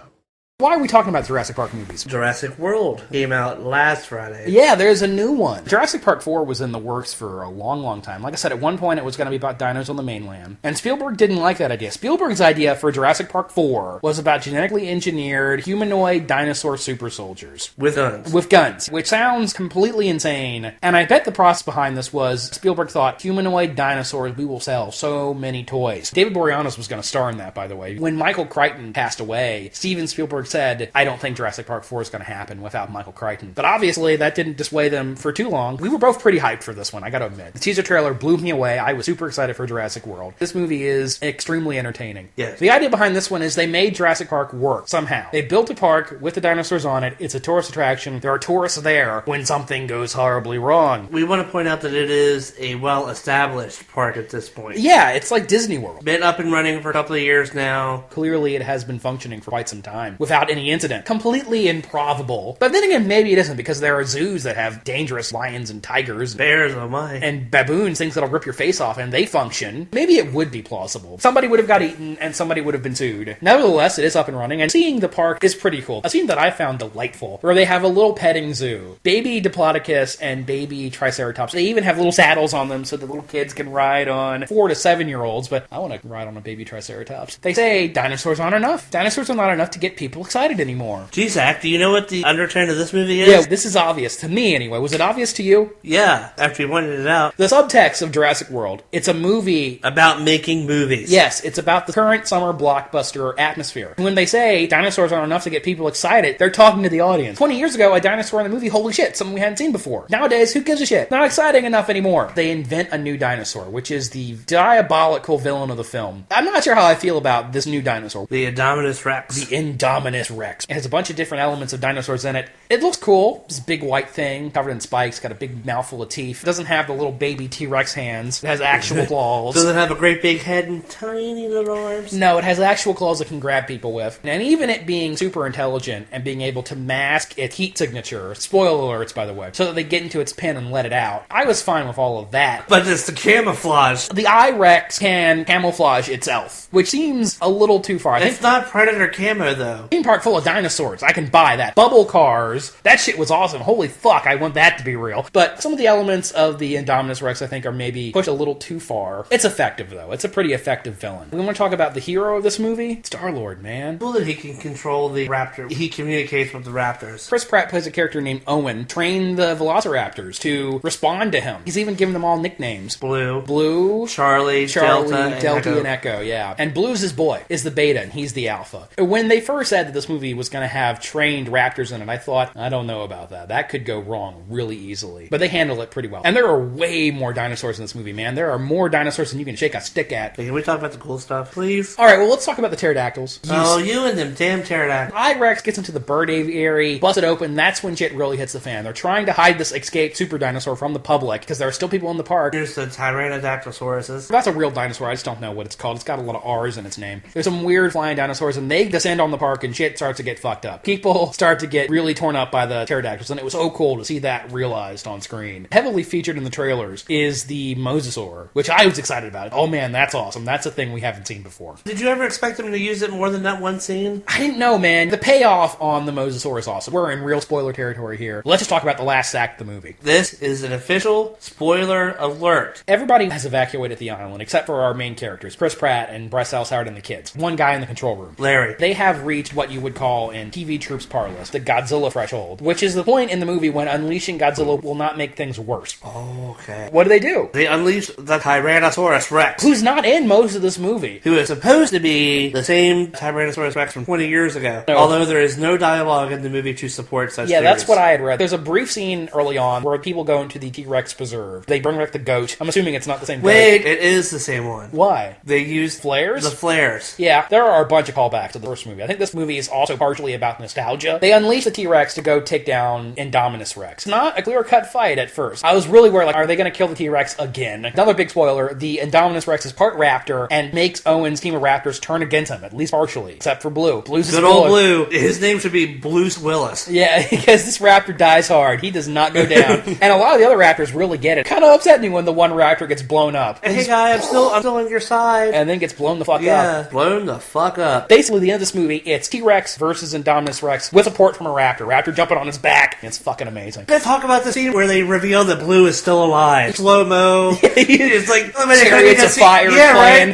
B: Why are we talking about Jurassic Park movies?
C: Jurassic World came out last Friday.
B: Yeah, there's a new one. Jurassic Park IV was in the works for a long, long time. Like I said, at one point it was going to be about dinos on the mainland. And Spielberg didn't like that idea. Spielberg's idea for Jurassic Park IV was about genetically engineered humanoid dinosaur super soldiers.
C: With guns.
B: With guns, which sounds completely insane. And I bet the process behind this was Spielberg thought, humanoid dinosaurs, we will sell so many toys. David Boreanaz was going to star in that, by the way. When Michael Crichton passed away, Steven Spielberg said, I don't think Jurassic Park 4 is going to happen without Michael Crichton. But obviously, that didn't dissuade them for too long. We were both pretty hyped for this one, I gotta admit. The teaser trailer blew me away. I was super excited for Jurassic World. This movie is extremely entertaining.
C: Yes.
B: The idea behind this one is they made Jurassic Park work somehow. They built a park with the dinosaurs on it. It's a tourist attraction. There are tourists there when something goes horribly wrong.
C: We want to point out that it is a well-established park at this point.
B: Yeah, it's like Disney World.
C: Been up and running for a couple of years now.
B: Clearly, it has been functioning for quite some time without any incident. Completely improbable. But then again, maybe it isn't, because there are zoos that have dangerous lions and tigers.
C: Bears, oh my.
B: And baboons, things that'll rip your face off, and they function. Maybe it would be plausible. Somebody would have got eaten, and somebody would have been sued. Nevertheless, it is up and running, and seeing the park is pretty cool. A scene that I found delightful, where they have a little petting zoo. Baby Diplodocus and baby Triceratops. They even have little saddles on them so the little kids can ride on 4 to 7-year-olds, but I want to ride on a baby Triceratops. They say dinosaurs aren't enough. Dinosaurs are not enough to get people excited anymore.
C: Gee, Zach, do you know what the undertone of this movie is?
B: Yeah, this is obvious. To me, anyway. Was it obvious to you?
C: Yeah, after you pointed it out.
B: The subtext of Jurassic World. It's a movie
C: about making movies.
B: Yes, it's about the current summer blockbuster atmosphere. When they say dinosaurs aren't enough to get people excited, they're talking to the audience. 20 years ago, a dinosaur in a movie, holy shit, something we hadn't seen before. Nowadays, who gives a shit? Not exciting enough anymore. They invent a new dinosaur, which is the diabolical villain of the film. I'm not sure how I feel about this new dinosaur.
C: The Indominus Rex.
B: The Indominus Rex. It has a bunch of different elements of dinosaurs in it. It looks cool. This big white thing, covered in spikes, got a big mouthful of teeth. It doesn't have the little baby T-Rex hands. It has actual claws.
C: Does it have a great big head and tiny little arms?
B: No, it has actual claws it can grab people with. And even it being super intelligent and being able to mask its heat signature, spoiler alerts by the way, so that they get into its pen and let it out. I was fine with all of that.
C: But it's the camouflage.
B: The I-Rex can camouflage itself, which seems a little too far.
C: It's not Predator camo though.
B: Theme park full of dinosaurs. I can buy that. Bubble cars. That shit was awesome. Holy fuck, I want that to be real. But some of the elements of the Indominus Rex I think are maybe pushed a little too far. It's effective though. It's a pretty effective villain. We want to talk about the hero of this movie? Star-Lord, man.
C: Cool that he can control the raptor. He communicates with the raptors.
B: Chris Pratt plays a character named Owen, trained the velociraptors to respond to him. He's even given them all nicknames. Blue, Charlie, Delta, and Echo, yeah. And Blue's his boy, is the beta, and he's the alpha. When they first said that this movie was going to have trained raptors in it, I thought, I don't know about that. That could go wrong really easily. But they handle it pretty well. And there are way more dinosaurs in this movie, man. There are more dinosaurs than you can shake a stick at.
C: Hey, can we talk about the cool stuff, please?
B: Alright, well, let's talk about the pterodactyls.
C: You and them damn pterodactyls.
B: I-Rex gets into the bird aviary, busts it open, that's when shit really hits the fan. They're trying to hide this escaped super dinosaur from the public, because there are still people in the park.
C: There's the Tyrannosaurus.
B: That's a real dinosaur, I just don't know what it's called. It's got a lot of R's in its name. There's some weird flying dinosaurs, and they descend on the park and shit starts to get fucked up. People start to get really torn up by the pterodactyls, and it was so cool to see that realized on screen. Heavily featured in the trailers is the mosasaur, which I was excited about. Oh man, that's awesome. That's a thing we haven't seen before.
C: Did you ever expect them to use it more than that one scene?
B: I didn't know, man. The payoff on the mosasaur is awesome. We're in real spoiler territory here. Let's just talk about the last act of the movie.
C: This is an official spoiler alert.
B: Everybody has evacuated the island, except for our main characters, Chris Pratt and Bryce Dallas Howard and the kids. One guy in the control room.
C: Larry.
B: They have reached what you would call in TV troops parlance, the Godzilla threshold, which is the point in the movie when unleashing Godzilla will not make things worse.
C: Oh, okay.
B: What do?
C: They unleash the Tyrannosaurus Rex.
B: Who's not in most of this movie.
C: Who is supposed to be the same Tyrannosaurus Rex from 20 years ago. No. Although there is no dialogue in the movie to support such theories.
B: That's what I had read. There's a brief scene early on where people go into the T-Rex preserve. They bring back the goat. I'm assuming it's not the same goat.
C: Wait, it is the same one.
B: Why?
C: They used
B: flares?
C: The flares.
B: Yeah, there are a bunch of callbacks to the first movie. I think this movie is also partially about nostalgia. They unleash the T-Rex to go take down Indominus Rex. It's not a clear-cut fight at first. I was really worried, like, are they going to kill the T-Rex again? Another big spoiler, the Indominus Rex is part raptor and makes Owen's team of raptors turn against him, at least partially, except for Blue. Blue's
C: good old Blue. His name should be Bruce Willis.
B: Yeah, because this raptor dies hard. He does not go down. And a lot of the other raptors really get it. Kind of upset me when the one raptor gets blown up.
C: Hey guy, I'm still on your side.
B: And then gets blown the fuck up.
C: Yeah, blown the fuck up.
B: Basically, the end of this movie, it's T-Rex versus Indominus Rex with support from a raptor. Raptor jumping on his back. It's fucking amazing.
C: Let's talk about the scene where they reveal that Blue is still alive. Slow-mo.
B: It's like
C: chariots
B: of fire
C: playing.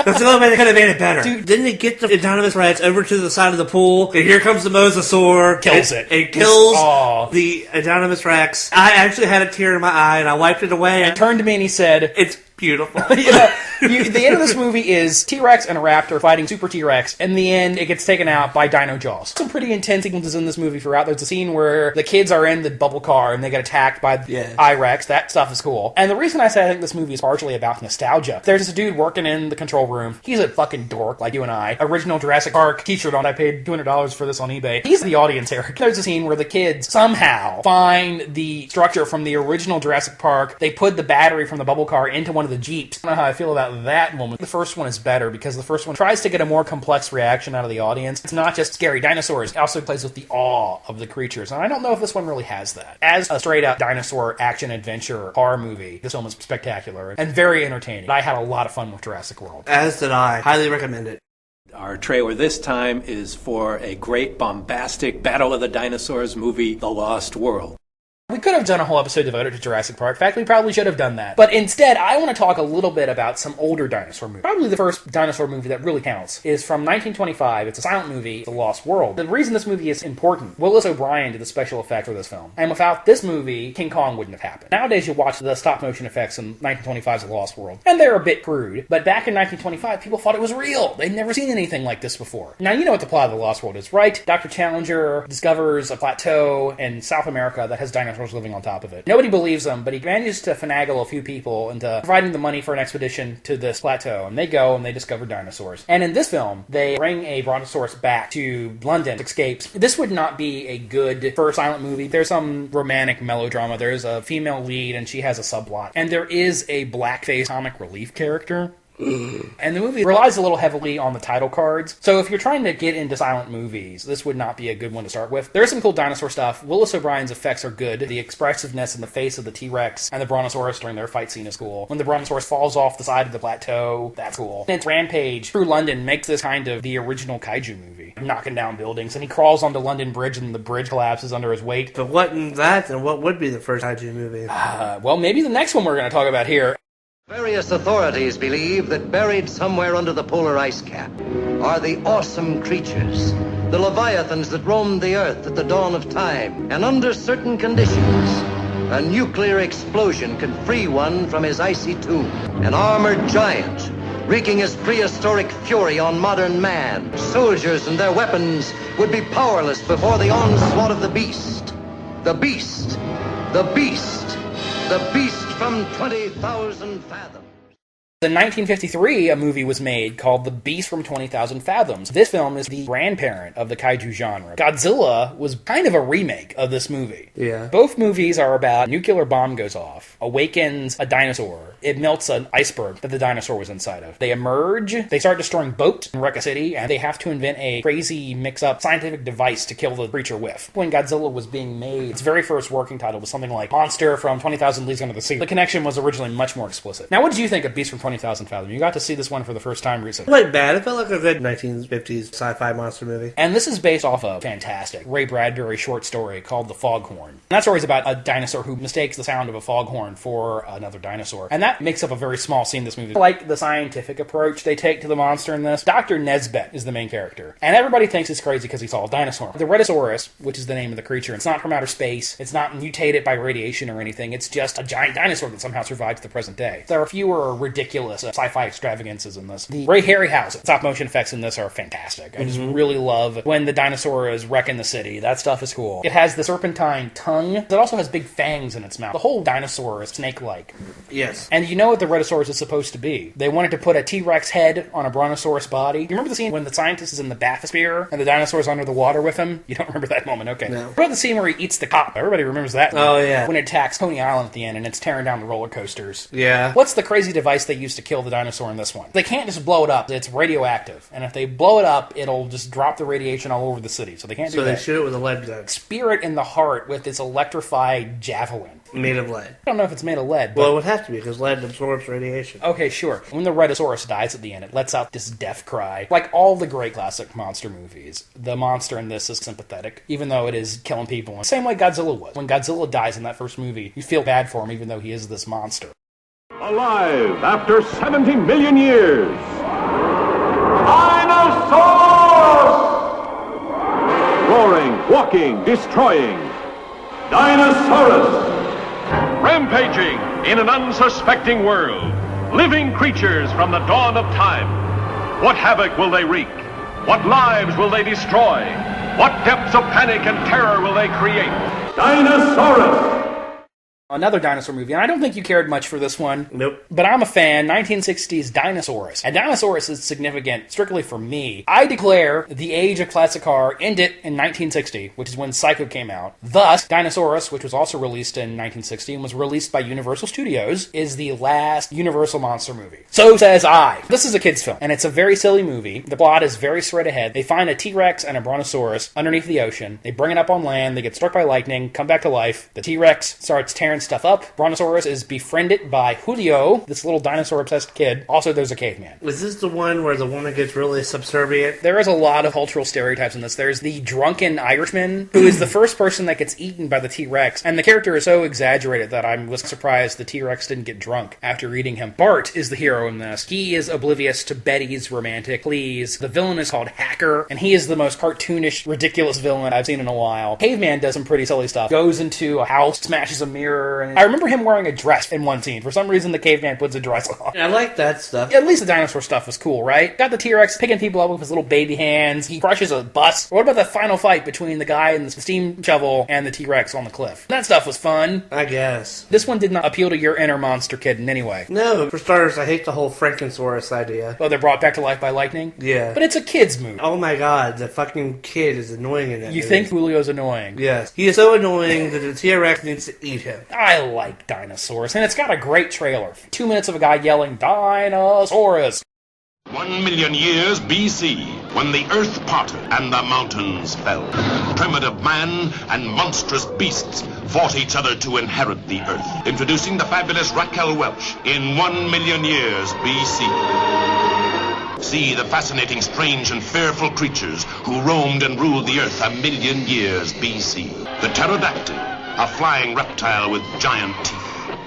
C: That's the only way they could have made it better. Dude, didn't they get the Indominus Rex over to the side of the pool? And here comes the mosasaur.
B: Kills it.
C: It kills the Indominus Rex. I actually had a tear in my eye, and I wiped it away.
B: And turned to me and he said,
C: "It's beautiful."
B: The end of this movie is T-Rex and a raptor fighting Super T-Rex. In the end, it gets taken out by Dino Jaws. Some pretty intense sequences in this movie throughout. There's a scene where the kids are in the bubble car and they get attacked by the I-Rex. That stuff is cool. And the reason I say I think this movie is partially about nostalgia, there's this dude working in the control room. He's a fucking dork like you and I. Original Jurassic Park t-shirt on. I paid $200 for this on eBay. He's the audience here. There's a scene where the kids somehow find the structure from the original Jurassic Park. They put the battery from the bubble car into one of the Jeeps. I don't know how I feel about that moment. The first one is better because the first one tries to get a more complex reaction out of the audience. It's not just scary dinosaurs. It also plays with the awe of the creatures. And I don't know if this one really has that. As a straight-up dinosaur action-adventure horror movie, this film is spectacular and very entertaining. I had a lot of fun with Jurassic World.
C: As did I. Highly recommend it.
K: Our trailer this time is for a great bombastic Battle of the Dinosaurs movie, The Lost World.
B: We could have done a whole episode devoted to Jurassic Park. In fact, we probably should have done that. But instead, I want to talk a little bit about some older dinosaur movies. Probably the first dinosaur movie that really counts is from 1925. It's a silent movie, The Lost World. The reason this movie is important, Willis O'Brien did the special effects for this film. And without this movie, King Kong wouldn't have happened. Nowadays, you watch the stop-motion effects in 1925's The Lost World, and they're a bit crude. But back in 1925, people thought it was real. They'd never seen anything like this before. Now, you know what the plot of The Lost World is, right? Dr. Challenger discovers a plateau in South America that has dinosaurs living on top of it. Nobody believes him, but he manages to finagle a few people into providing the money for an expedition to this plateau. And they go and they discover dinosaurs. And in this film, they bring a brontosaurus back to London, escapes. This would not be a good first silent movie. There's some romantic melodrama. There's a female lead and she has a subplot. And there is a blackface comic relief character. And the movie relies a little heavily on the title cards. So if you're trying to get into silent movies, this would not be a good one to start with. There's some cool dinosaur stuff. Willis O'Brien's effects are good. The expressiveness in the face of the T-Rex and the Brontosaurus during their fight scene is cool. When the Brontosaurus falls off the side of the plateau, that's cool. And its rampage through London makes this kind of the original kaiju movie. Knocking down buildings, and he crawls onto London Bridge and the bridge collapses under his weight.
C: But what in that, and what would be the first kaiju movie?
B: Well, maybe the next one we're going to talk about here.
L: Various authorities believe that buried somewhere under the polar ice cap are the awesome creatures, the leviathans that roamed the earth at the dawn of time. And under certain conditions, a nuclear explosion can free one from his icy tomb. An armored giant, wreaking his prehistoric fury on modern man. Soldiers and their weapons would be powerless before the onslaught of the beast. The beast. The beast. The beast from 20,000 fathoms.
B: In 1953, a movie was made called The Beast from 20,000 Fathoms. This film is the grandparent of the kaiju genre. Godzilla was kind of a remake of this movie.
C: Yeah.
B: Both movies are about a nuclear bomb goes off, awakens a dinosaur. It melts an iceberg that the dinosaur was inside of. They emerge, they start destroying boats in Wreck a City, and they have to invent a crazy mix-up scientific device to kill the creature with. When Godzilla was being made, its very first working title was something like Monster from 20,000 Leagues Under the Sea. The connection was originally much more explicit. Now, what did you think of Beast from 20,000 Fathoms? You got to see this one for the first time recently.
C: It wasn't bad. It felt like a good 1950s sci-fi monster movie.
B: And this is based off a fantastic Ray Bradbury short story called The Foghorn. And that story is about a dinosaur who mistakes the sound of a foghorn for another dinosaur. And that makes up a very small scene in this movie. I like the scientific approach they take to the monster in this. Dr. Nesbet is the main character. And everybody thinks he's crazy because he saw a dinosaur. The Dinosaurus, which is the name of the creature, it's not from outer space. It's not mutated by radiation or anything. It's just a giant dinosaur that somehow survived to the present day. There are fewer ridiculous sci-fi extravagances in this. The Ray Harryhausen stop motion effects in this are fantastic. I just really love when the dinosaur is wrecking the city. That stuff is cool. It has the serpentine tongue. It also has big fangs in its mouth. The whole dinosaur is snake-like.
C: Yes.
B: And you know what the Dinosaurus is supposed to be. They wanted to put a T-Rex head on a Brontosaurus body. You remember the scene when the scientist is in the bathysphere and the dinosaur's under the water with him? You don't remember that moment, okay.
C: No.
B: What about the scene where he eats the cop? Everybody remembers that.
C: Oh, yeah.
B: When it attacks Coney Island at the end and it's tearing down the roller coasters.
C: Yeah.
B: What's the crazy device they used to kill the dinosaur in this one? They can't just blow it up. It's radioactive. And if they blow it up, it'll just drop the radiation all over the city. So they can't do that.
C: So they shoot it with a lead gun.
B: Spear it in the heart with its electrified javelin.
C: Made of lead.
B: I don't know if it's made of lead.
C: Well, it would have to be, because lead absorbs radiation.
B: Okay, sure. When the Dinosaurus dies at the end, it lets out this death cry. Like all the great classic monster movies, the monster in this is sympathetic, even though it is killing people. Same way Godzilla was. When Godzilla dies in that first movie, you feel bad for him, even though he is this monster.
M: Alive after 70 million years. Dinosaurs! Roaring, walking, destroying. Dinosaurus! Rampaging in an unsuspecting world. Living creatures from the dawn of time. What havoc will they wreak? What lives will they destroy? What depths of panic and terror will they create? Dinosaurus!
B: Another dinosaur movie, and I don't think you cared much for this one.
C: Nope.
B: But I'm a fan. 1960s Dinosaurus. And Dinosaurus is significant strictly for me. I declare the age of classic horror ended in 1960, which is when Psycho came out. Thus, Dinosaurus, which was also released in 1960 and was released by Universal Studios, is the last Universal monster movie. So says I. This is a kid's film, and it's a very silly movie. The plot is very straight ahead. They find a T-Rex and a Brontosaurus underneath the ocean. They bring it up on land. They get struck by lightning, come back to life. The T-Rex starts tearing stuff up. Brontosaurus is befriended by Julio, this little dinosaur-obsessed kid. Also, there's a caveman.
C: Is this the one where the woman gets really subservient?
B: There is a lot of cultural stereotypes in this. There's the drunken Irishman, who is the first person that gets eaten by the T-Rex, and the character is so exaggerated that I was surprised the T-Rex didn't get drunk after eating him. Bart is the hero in this. He is oblivious to Betty's romantic pleas. The villain is called Hacker, and he is the most cartoonish, ridiculous villain I've seen in a while. Caveman does some pretty silly stuff. Goes into a house, smashes a mirror, and I remember him wearing a dress in one scene. For some reason, the caveman puts a dress on.
C: I like that stuff.
B: At least the dinosaur stuff was cool, right? Got the T-Rex picking people up with his little baby hands. He crushes a bus. What about the final fight between the guy in the steam shovel and the T-Rex on the cliff? That stuff was fun.
C: I guess.
B: This one did not appeal to your inner monster kid in any way.
C: No, for starters, I hate the whole Frankensaurus idea.
B: Oh, they're brought back to life by lightning?
C: Yeah.
B: But it's a kid's movie.
C: Oh my god, the fucking kid is annoying in that
B: You
C: movie.
B: think Julio's annoying?
C: Yes. He is so annoying that the T-Rex needs to eat him.
B: I like Dinosaurs, and it's got a great trailer. 2 minutes of a guy yelling, Dinosaurus!
M: 1 million years B.C., when the earth parted and the mountains fell. Primitive man and monstrous beasts fought each other to inherit the earth. Introducing the fabulous Raquel Welch in 1 million years B.C. See the fascinating, strange, and fearful creatures who roamed and ruled the earth 1 million years B.C. The pterodactyl, a flying reptile with giant teeth.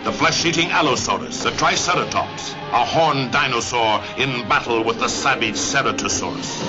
M: The flesh-eating Allosaurus, the Triceratops, a horned dinosaur in battle with the savage Ceratosaurus.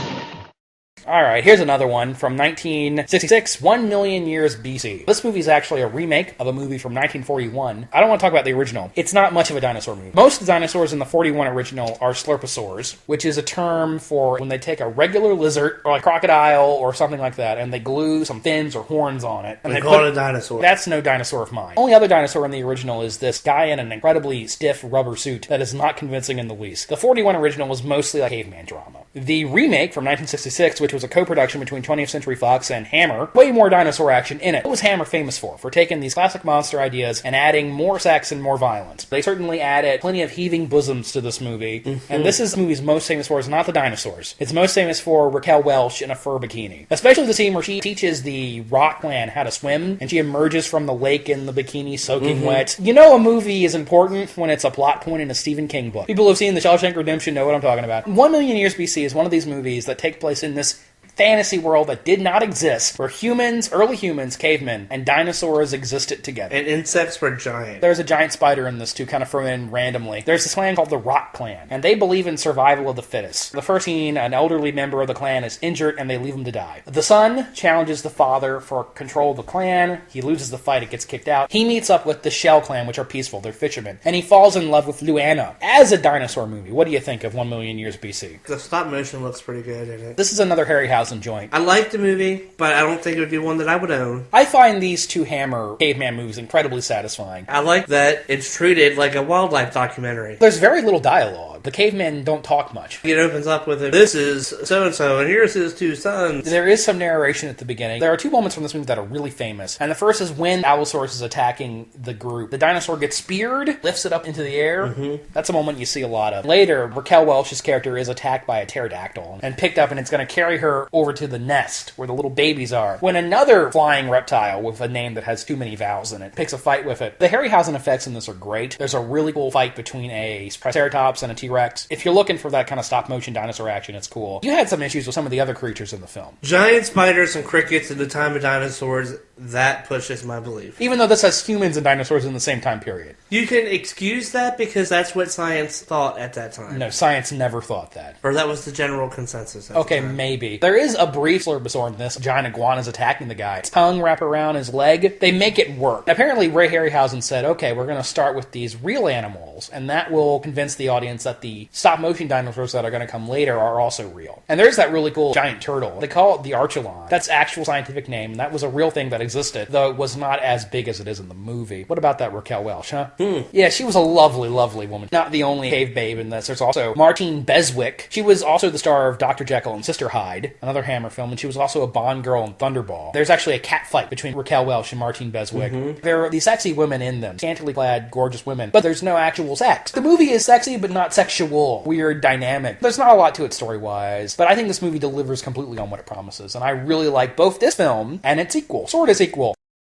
B: Alright, here's another one from 1966, 1 Million Years B.C. This movie is actually a remake of a movie from 1941. I don't want to talk about the original. It's not much of a dinosaur movie. Most of the dinosaurs in the 41 original are slurposaurs, which is a term for when they take a regular lizard, or a crocodile, or something like that, and they glue some fins or horns on it. And
C: they call it a dinosaur.
B: That's no dinosaur of mine. Only other dinosaur in the original is this guy in an incredibly stiff rubber suit that is not convincing in the least. The 41 original was mostly like caveman drama. The remake from 1966, which was a co-production between 20th Century Fox and Hammer, way more dinosaur action in it. What was Hammer famous for taking these classic monster ideas and adding more sex and more violence. They certainly added plenty of heaving bosoms to this movie, and this is the movie's most famous for is not the dinosaurs. It's most famous for Raquel Welch in a fur bikini. Especially the scene where she teaches the rock clan how to swim, and she emerges from the lake in the bikini soaking wet. You know a movie is important when it's a plot point in a Stephen King book. People who've seen The Shawshank Redemption know what I'm talking about. 1 Million Years B.C. is one of these movies that take place in this fantasy world that did not exist, where humans, early humans, cavemen, and dinosaurs existed together.
C: And insects were giant.
B: There's a giant spider in this too, kind of thrown in randomly. There's this clan called the Rock Clan, and they believe in survival of the fittest. The first scene, an elderly member of the clan is injured, and they leave him to die. The son challenges the father for control of the clan. He loses the fight, it gets kicked out. He meets up with the Shell Clan, which are peaceful, they're fishermen, and he falls in love with Luana. As a dinosaur movie, what do you think of 1 Million Years B.C.?
C: The stop motion looks pretty good in it.
B: This is another Harryhausen joint.
C: I like the movie, but I don't think it would be one that I would own.
B: I find these two Hammer caveman movies incredibly satisfying.
C: I like that it's treated like a wildlife documentary.
B: There's very little dialogue. The cavemen don't talk much.
C: It opens up with, this is so-and-so, and here's his two sons.
B: There is some narration at the beginning. There are two moments from this movie that are really famous. And the first is when Allosaurus is attacking the group. The dinosaur gets speared, lifts it up into the air. That's a moment you see a lot of. Later, Raquel Welch's character is attacked by a pterodactyl and picked up, and it's going to carry her over to the nest where the little babies are. When another flying reptile with a name that has too many vowels in it picks a fight with it. The Harryhausen effects in this are great. There's a really cool fight between a Triceratops and a T-Rex. If you're looking for that kind of stop-motion dinosaur action, it's cool. You had some issues with some of the other creatures in the film.
C: Giant spiders and crickets in the time of dinosaurs, that pushes my belief.
B: Even though this has humans and dinosaurs in the same time period.
C: You can excuse that because that's what science thought at that time.
B: No, science never thought that.
C: Or that was the general consensus at
B: Okay,
C: the time.
B: maybe. There is a brief slurposaur in this. Giant iguana's attacking the guy. His tongue wrap around his leg. They make it work. Apparently, Ray Harryhausen said, okay, we're going to start with these real animals, and that will convince the audience that the stop-motion dinosaurs that are going to come later are also real. And there's that really cool giant turtle. They call it the Archelon. That's actual scientific name, and that was a real thing that existed, though it was not as big as it is in the movie. What about that Raquel Welch, huh? Yeah, she was a lovely, lovely woman. Not the only cave babe in this. There's also Martine Beswick. She was also the star of Dr. Jekyll and Sister Hyde, another Hammer film, and she was also a Bond girl in Thunderball. There's actually a cat fight between Raquel Welch and Martine Beswick. There are these sexy women in them, scantily clad, gorgeous women, but there's no actual sex. The movie is sexy, but not sexual. Weird dynamic. There's not a lot to it story-wise, but I think this movie delivers completely on what it promises, and I really like both this film and its sequel. Sword is equal.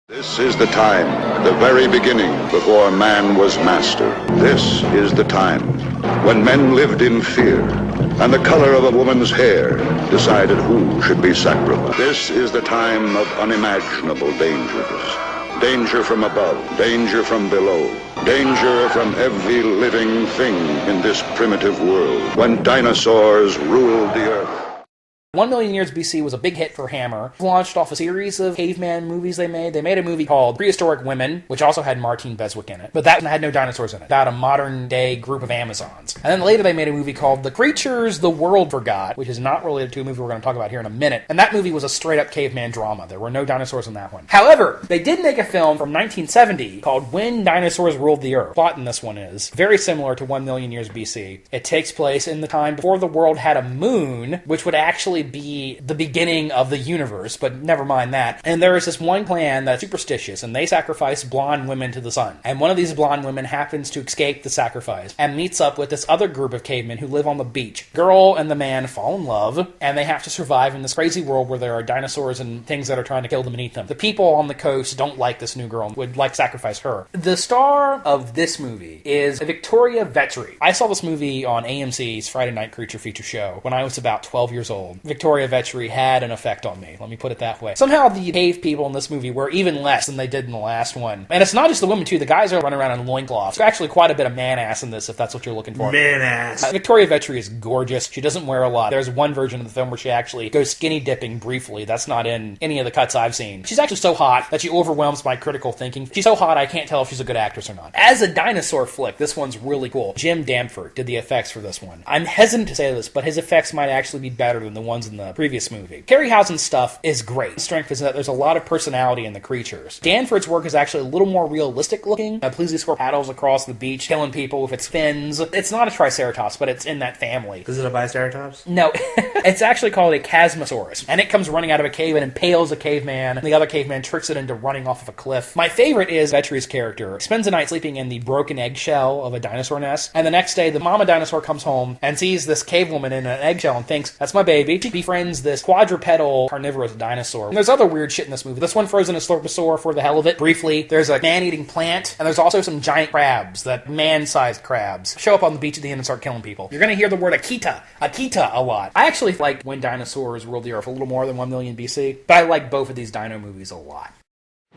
N: This is the time, the very beginning, before man was master. This is the time when men lived in fear, and the color of a woman's hair decided who should be sacrificed. This is the time of unimaginable dangers. Danger from above, danger from below, danger from every living thing in this primitive world, when dinosaurs ruled the earth.
B: 1 Million Years B.C. was a big hit for Hammer. It launched off a series of caveman movies they made. They made a movie called Prehistoric Women, which also had Martine Beswick in it, but that had no dinosaurs in it, about a modern-day group of Amazons. And then later they made a movie called The Creatures the World Forgot, which is not related to a movie we're going to talk about here in a minute, and that movie was a straight-up caveman drama. There were no dinosaurs in that one. However, they did make a film from 1970 called When Dinosaurs Ruled the Earth. The plot in this one is very similar to 1 Million Years B.C. It takes place in the time before the world had a moon, which would actually be the beginning of the universe, but never mind that. And there is this one clan that's superstitious, and they sacrifice blonde women to the sun. And one of these blonde women happens to escape the sacrifice and meets up with this other group of cavemen who live on the beach. Girl and the man fall in love, and they have to survive in this crazy world where there are dinosaurs and things that are trying to kill them and eat them. The people on the coast don't like this new girl and would like to sacrifice her. The star of this movie is Victoria Vetri. I saw this movie on AMC's Friday Night Creature Feature show when I was about 12 years old. Victoria Vetri had an effect on me. Let me put it that way. Somehow the cave people in this movie were even less than they did in the last one. And it's not just the women, too. The guys are running around in loincloths. There's actually quite a bit of man-ass in this, if that's what you're looking for.
C: Man-ass.
B: Victoria Vetri is gorgeous. She doesn't wear a lot. There's one version of the film where she actually goes skinny dipping briefly. That's not in any of the cuts I've seen. She's actually so hot that she overwhelms my critical thinking. She's so hot I can't tell if she's a good actress or not. As a dinosaur flick, this one's really cool. Jim Danford did the effects for this one. I'm hesitant to say this, but his effects might actually be better than the ones in the previous movie. Harryhausen's stuff is great. The strength is that there's a lot of personality in the creatures. Danford's work is actually a little more realistic looking. A plesiosaur paddles across the beach, killing people with its fins. It's not a triceratops, but it's in that family.
C: Is it a biceratops?
B: No. It's actually called a Chasmosaurus. And it comes running out of a cave and impales a caveman. And the other caveman tricks it into running off of a cliff. My favorite is Vetri's character. He spends the night sleeping in the broken eggshell of a dinosaur nest. And the next day, the mama dinosaur comes home and sees this cave woman in an eggshell and thinks, that's my baby. She befriends this quadrupedal carnivorous dinosaur. And there's other weird shit in this movie. This one frozen a slurposaur for the hell of it. Briefly, there's a man-eating plant. And there's also some giant crabs, that man-sized crabs, show up on the beach at the end and start killing people. You're going to hear the word Akita a lot. I actually like When Dinosaurs Ruled the Earth a little more than 1 Million BC, but I like both of these dino movies a lot.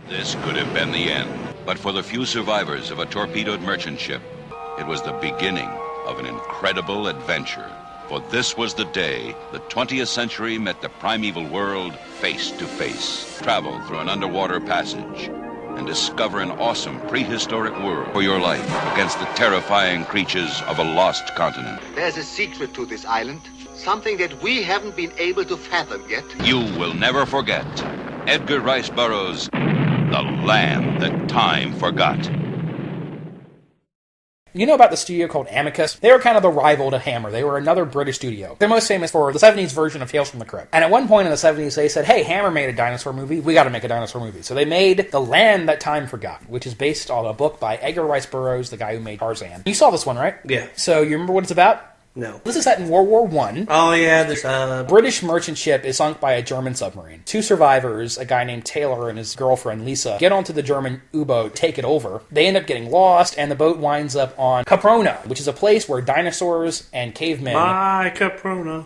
M: This could have been the end, but for the few survivors of a torpedoed merchant ship, it was the beginning of an incredible adventure. For this was the day the 20th century met the primeval world face to face. Travel through an underwater passage and discover an awesome prehistoric world for your life against the terrifying creatures of a lost continent.
O: There's a secret to this island, something that we haven't been able to fathom yet.
M: You will never forget Edgar Rice Burroughs' The Land That Time Forgot.
B: You know about the studio called Amicus? They were kind of the rival to Hammer. They were another British studio. They're most famous for the 70s version of Tales from the Crypt. And at one point in the 70s, they said, hey, Hammer made a dinosaur movie. We gotta make a dinosaur movie. So they made The Land That Time Forgot, which is based on a book by Edgar Rice Burroughs, the guy who made Tarzan. You saw this one, right?
C: Yeah.
B: So you remember what it's about?
C: No.
B: This is set in World War I.
C: Oh, yeah. This
B: British merchant ship is sunk by a German submarine. Two survivors, a guy named Taylor and his girlfriend Lisa, get onto the German U-boat, take it over. They end up getting lost, and the boat winds up on Caprona, which is a place where dinosaurs and cavemen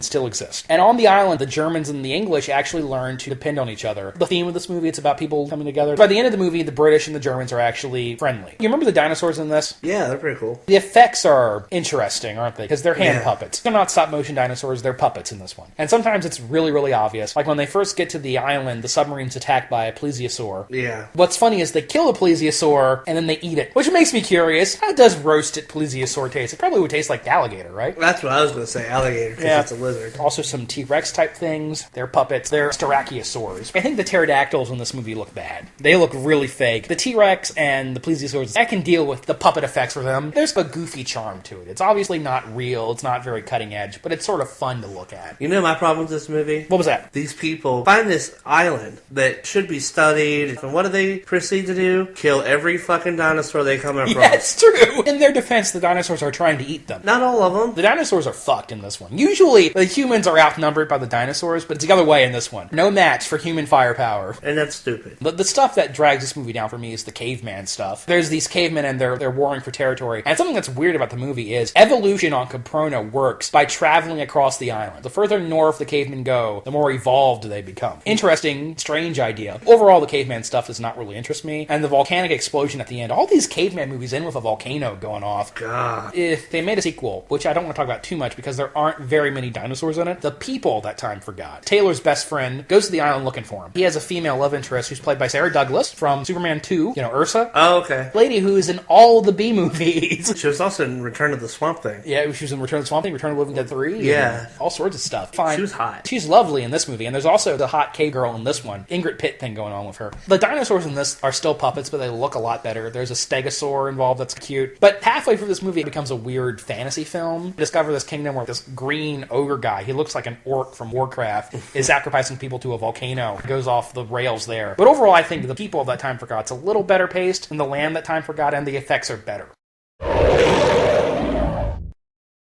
B: still exist. And on the island, the Germans and the English actually learn to depend on each other. The theme of this movie, it's about people coming together. By the end of the movie, the British and the Germans are actually friendly. You remember the dinosaurs in this?
C: Yeah, they're pretty cool.
B: The effects are interesting, aren't they? Because they're hand puppets. They're not stop-motion dinosaurs, they're puppets in this one. And sometimes it's really, really obvious. Like when they first get to the island, the submarine's attacked by a plesiosaur.
C: Yeah.
B: What's funny is they kill the plesiosaur and then they eat it, which makes me curious. How does roasted plesiosaur taste? It probably would taste like alligator, right?
C: That's what I was going to say, alligator, because it's a lizard.
B: Also some T-Rex type things. They're puppets. They're sterachiosaurs. I think the pterodactyls in this movie look bad. They look really fake. The T-Rex and the plesiosaurs, I can deal with the puppet effects for them. There's a goofy charm to it. It's obviously not real. It's not very cutting edge, but it's sort of fun to look at.
C: You know my problem with this movie?
B: What was that?
C: These people find this island that should be studied, and what do they proceed to do? Kill every fucking dinosaur they come across.
B: Yeah, it's true. In their defense, the dinosaurs are trying to eat them.
C: Not all of them.
B: The dinosaurs are fucked in this one. Usually, the humans are outnumbered by the dinosaurs, but it's the other way in this one. No match for human firepower.
C: And that's stupid.
B: But the stuff that drags this movie down for me is the caveman stuff. There's these cavemen and they're warring for territory. And something that's weird about the movie is evolution on Caprona works by traveling across the island. The further north the cavemen go, the more evolved they become. Interesting, strange idea. Overall, the caveman stuff does not really interest me. And the volcanic explosion at the end. All these caveman movies end with a volcano going off.
C: God.
B: If they made a sequel, which I don't want to talk about too much because there aren't very many dinosaurs in it, the people that time forgot. Taylor's best friend goes to the island looking for him. He has a female love interest who's played by Sarah Douglas from Superman 2, Ursa.
C: Oh, okay.
B: Lady who is in all the B movies.
C: She was also in Return of the Swamp Thing.
B: Yeah, she was in Return of the Swamp Thing, Return of the Living Dead 3.
C: Yeah.
B: All sorts of stuff. Fine.
C: She was hot.
B: She's lovely in this movie, and there's also the hot cave girl in this one. Ingrid Pitt thing going on with her. The dinosaurs in this are still puppets, but they look a lot better. There's a stegosaur involved that's cute. But halfway through this movie, it becomes a weird fantasy film. You discover this kingdom where this green ogre guy, he looks like an orc from Warcraft, is sacrificing people to a volcano. It goes off the rails there. But overall, I think the people of that time forgot's a little better paced, and the land that time forgot, and the effects are better.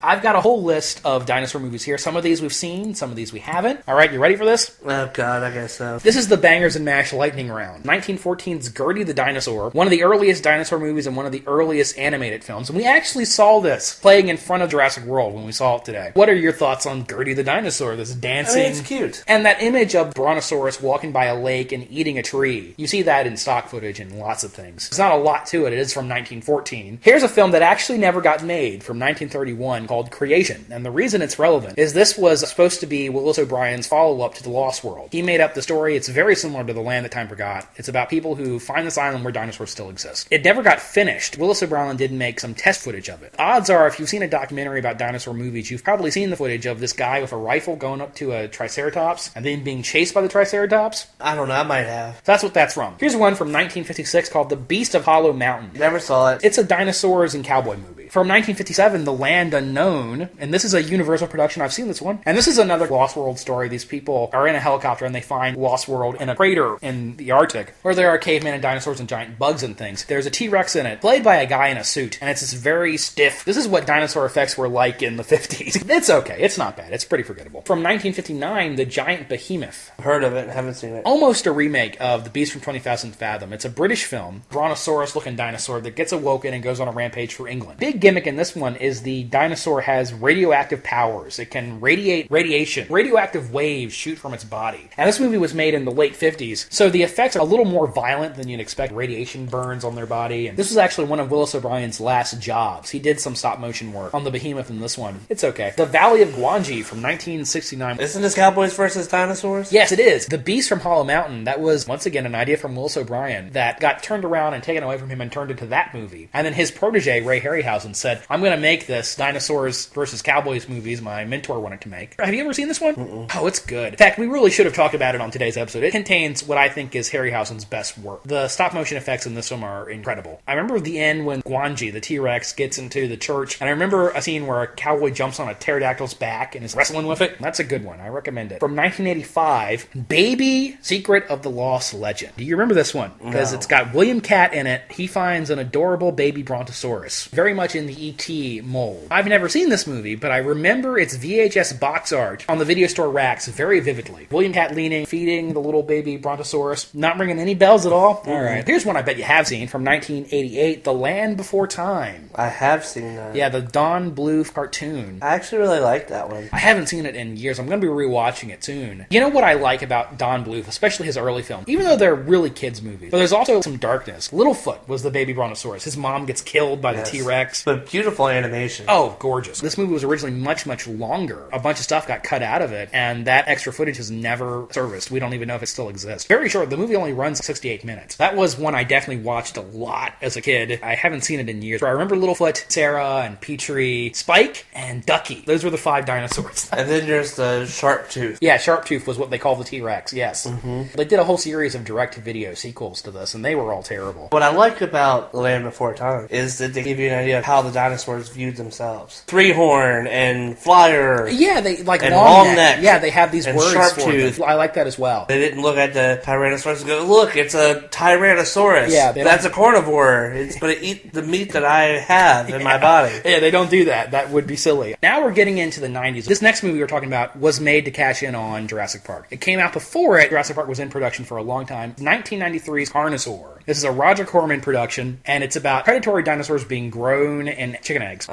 B: I've got a whole list of dinosaur movies here. Some of these we've seen, some of these we haven't. All right, you ready for this?
C: Oh, God, I guess so.
B: This is the Bangers and Mash lightning round. 1914's Gertie the Dinosaur, one of the earliest dinosaur movies and one of the earliest animated films. And we actually saw this playing in front of Jurassic World when we saw it today. What are your thoughts on Gertie the Dinosaur, this dancing...
C: I mean, it's cute.
B: And that image of Brontosaurus walking by a lake and eating a tree. You see that in stock footage and lots of things. There's not a lot to it. It is from 1914. Here's a film that actually never got made from 1931 called Creation. And the reason it's relevant is this was supposed to be Willis O'Brien's follow-up to The Lost World. He made up the story. It's very similar to The Land That Time Forgot. It's about people who find this island where dinosaurs still exist. It never got finished. Willis O'Brien did make some test footage of it. Odds are, if you've seen a documentary about dinosaur movies, you've probably seen the footage of this guy with a rifle going up to a triceratops and then being chased by the triceratops.
C: I don't know, I might have.
B: That's what that's from. Here's one from 1956 called The Beast of Hollow Mountain.
C: Never saw it.
B: It's a dinosaurs and cowboy movie. From 1957, The Land Unknown, and this is a Universal production. I've seen this one. And this is another Lost World story. These people are in a helicopter and they find Lost World in a crater in the Arctic where there are cavemen and dinosaurs and giant bugs and things. There's a T-Rex in it, played by a guy in a suit, and it's this very stiff... This is what dinosaur effects were like in the 50s. It's okay. It's not bad. It's pretty forgettable. From 1959, The Giant Behemoth.
C: Heard of it. Haven't seen it.
B: Almost a remake of The Beast from 20,000 Fathom. It's a British film, Brontosaurus-looking dinosaur that gets awoken and goes on a rampage for England. Big gimmick in this one is the dinosaur has radioactive powers. It can radiate radiation. Radioactive waves shoot from its body. And this movie was made in the late 50s, so the effects are a little more violent than you'd expect. Radiation burns on their body. And this was actually one of Willis O'Brien's last jobs. He did some stop-motion work on the Behemoth in this one. It's okay. The Valley of Gwangi from 1969.
C: Isn't this Cowboys versus Dinosaurs?
B: Yes, it is. The Beast from Hollow Mountain, that was, once again, an idea from Willis O'Brien that got turned around and taken away from him and turned into that movie. And then his protege, Ray Harryhausen, said, I'm going to make this Dinosaurs versus Cowboys movies my mentor wanted to make. Have you ever seen this one?
C: Mm-mm.
B: Oh, it's good. In fact, we really should have talked about it on today's episode. It contains what I think is Harryhausen's best work. The stop-motion effects in this film are incredible. I remember the end when Gwangi, the T-Rex, gets into the church, and I remember a scene where a cowboy jumps on a pterodactyl's back and is wrestling with it. That's a good one. I recommend it. From 1985, Baby Secret of the Lost Legend. Do you remember this one? Because it's got William Catt in it. He finds an adorable baby Brontosaurus, very much in the E.T. mold. I've never seen this movie, but I remember its VHS box art on the video store racks very vividly. William Catt leaning, feeding the little baby Brontosaurus. Not ringing any bells at all? All right. Here's one I bet you have seen from 1988, The Land Before Time.
C: I have seen that.
B: Yeah, the Don Bluth cartoon.
C: I actually really like that one.
B: I haven't seen it in years. I'm going to be rewatching it soon. You know what I like about Don Bluth, especially his early films? Even though they're really kids' movies, but there's also some darkness. Littlefoot was the baby Brontosaurus. His mom gets killed by the T-Rex.
C: But beautiful animation.
B: Oh, gorgeous. This movie was originally much, much longer. A bunch of stuff got cut out of it, and that extra footage is never serviced. We don't even know if it still exists. Very short. The movie only runs 68 minutes. That was one I definitely watched a lot as a kid. I haven't seen it in years. I remember Littlefoot, Sarah, and Petrie, Spike, and Ducky. Those were the 5 dinosaurs.
C: And then there's the Sharptooth.
B: Yeah, Sharptooth was what they call the T-Rex, yes.
C: Mm-hmm.
B: They did a whole series of direct-to-video sequels to this, and they were all terrible.
C: What I like about The Land Before Time is that they give you an idea of how the dinosaurs viewed themselves. Three-horn and flyer.
B: Yeah, they like
C: and
B: long neck. Yeah, they have these
C: and
B: words
C: Sharptooth.
B: for them. I like that as well.
C: They didn't look at the Tyrannosaurus and go, look, it's a Tyrannosaurus.
B: Yeah,
C: that's a carnivore. It's going to eat the meat that I have in my body.
B: Yeah, they don't do that. That would be silly. Now we're getting into the 90s. This next movie we're talking about was made to cash in on Jurassic Park. It came out before it. Jurassic Park was in production for a long time. 1993's Carnosaur. This is a Roger Corman production, and it's about predatory dinosaurs being grown in chicken eggs.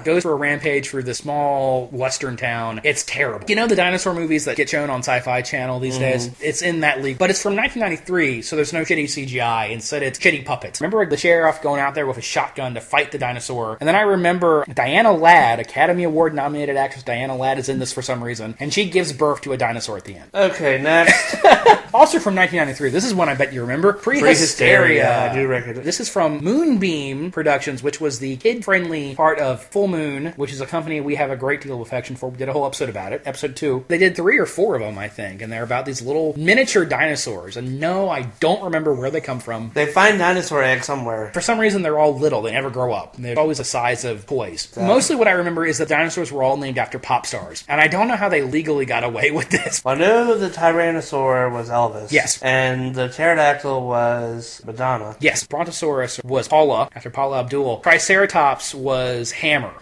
B: Goes for a rampage through the small western town. It's terrible. You know the dinosaur movies that get shown on Sci-Fi Channel these days? It's in that league. But it's from 1993, so there's no shitty CGI. Instead, it's shitty puppets. Remember the sheriff going out there with a shotgun to fight the dinosaur? And then I remember Diana Ladd, Academy Award-nominated actress Diana Ladd is in this for some reason, and she gives birth to a dinosaur at the end.
C: Okay, next.
B: Also from 1993. This is one I bet you remember. Prehysteria.
C: I do recognize it.
B: This is from Moonbeam Productions, which was the kid-friendly part of Full Moon, which is a company we have a great deal of affection for. We did a whole episode about it. Episode 2. They did 3 or 4 of them, I think, and they're about these little miniature dinosaurs. And no, I don't remember where they come from.
C: They find dinosaur eggs somewhere.
B: For some reason, they're all little. They never grow up. They're always the size of toys. Mostly what I remember is the dinosaurs were all named after pop stars. And I don't know how they legally got away with this.
C: Well, I know the Tyrannosaur was Elvis.
B: Yes.
C: And the pterodactyl was Madonna.
B: Yes. Brontosaurus was Paula, after Paula Abdul. Triceratops Triceratops was Hammer.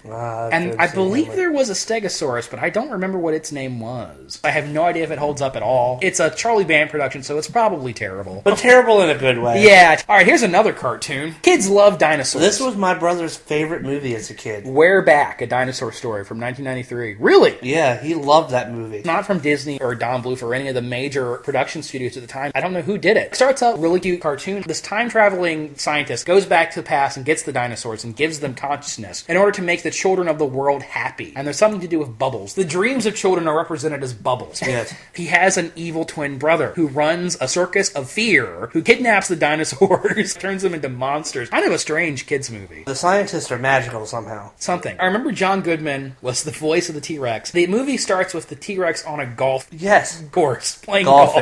B: And I believe there was a Stegosaurus, but I don't remember what its name was. I have no idea if it holds up at all. It's a Charlie Band production, so it's probably terrible.
C: But terrible in a good way.
B: Yeah. All right, here's another cartoon. Kids love dinosaurs.
C: This was my brother's favorite movie as a kid.
B: Where Back, A Dinosaur Story from 1993. Really?
C: Yeah, he loved that movie.
B: Not from Disney or Don Bluth or any of the major production studios at the time. I don't know who did it. It starts out really cute cartoon. This time-traveling scientist goes back to the past and gets the dinosaurs and gives them consciousness in order to make the children of the world happy. And there's something to do with bubbles. The dreams of children are represented as bubbles.
C: Yes.
B: He has an evil twin brother who runs a circus of fear, who kidnaps the dinosaurs, turns them into monsters. Kind of a strange kids movie.
C: The scientists are magical somehow.
B: Something. I remember John Goodman was the voice of the T-Rex. The movie starts with the T-Rex on a golf course, playing golf.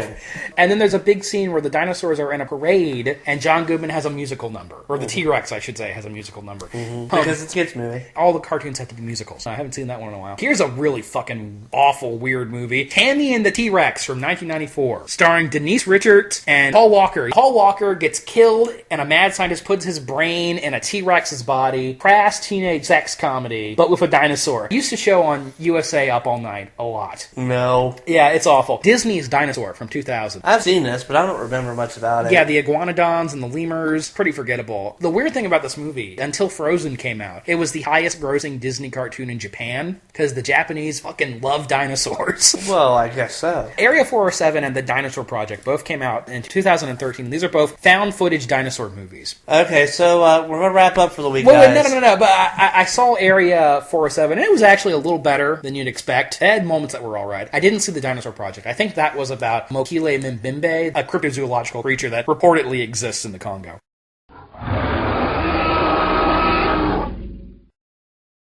B: And then there's a big scene where the dinosaurs are in a parade, and John Goodman has a musical number. Or the T-Rex, I should say, has a musical number.
C: Because it's a kids movie.
B: All the cartoons have to be musicals. I haven't seen that one in a while. Here's a really fucking awful, weird movie. Tammy and the T-Rex from 1994. Starring Denise Richards and Paul Walker. Paul Walker gets killed, and a mad scientist puts his brain in a T-Rex's body. Crass teenage sex comedy, but with a dinosaur. Used to show on USA Up All Night a lot.
C: No.
B: Yeah, it's awful. Disney's Dinosaur from 2000.
C: I've seen this, but I don't remember much about it.
B: Yeah, the iguanodons and the lemurs, pretty forgettable. The weird thing about this movie, until Frozen came out, it was the highest grossing Disney cartoon in Japan, because the Japanese fucking love dinosaurs.
C: Well, I guess so.
B: Area 407 and The Dinosaur Project both came out in 2013. These are both found footage dinosaur movies.
C: Okay, so we're going to wrap up for the week,
B: Well,
C: guys.
B: no. But I saw Area 407, and it was actually a little better than you'd expect. It had moments that were alright. I didn't see The Dinosaur Project. I think that was about Mokele Mbembe, a cryptozoological creature that reportedly exists in the Congo.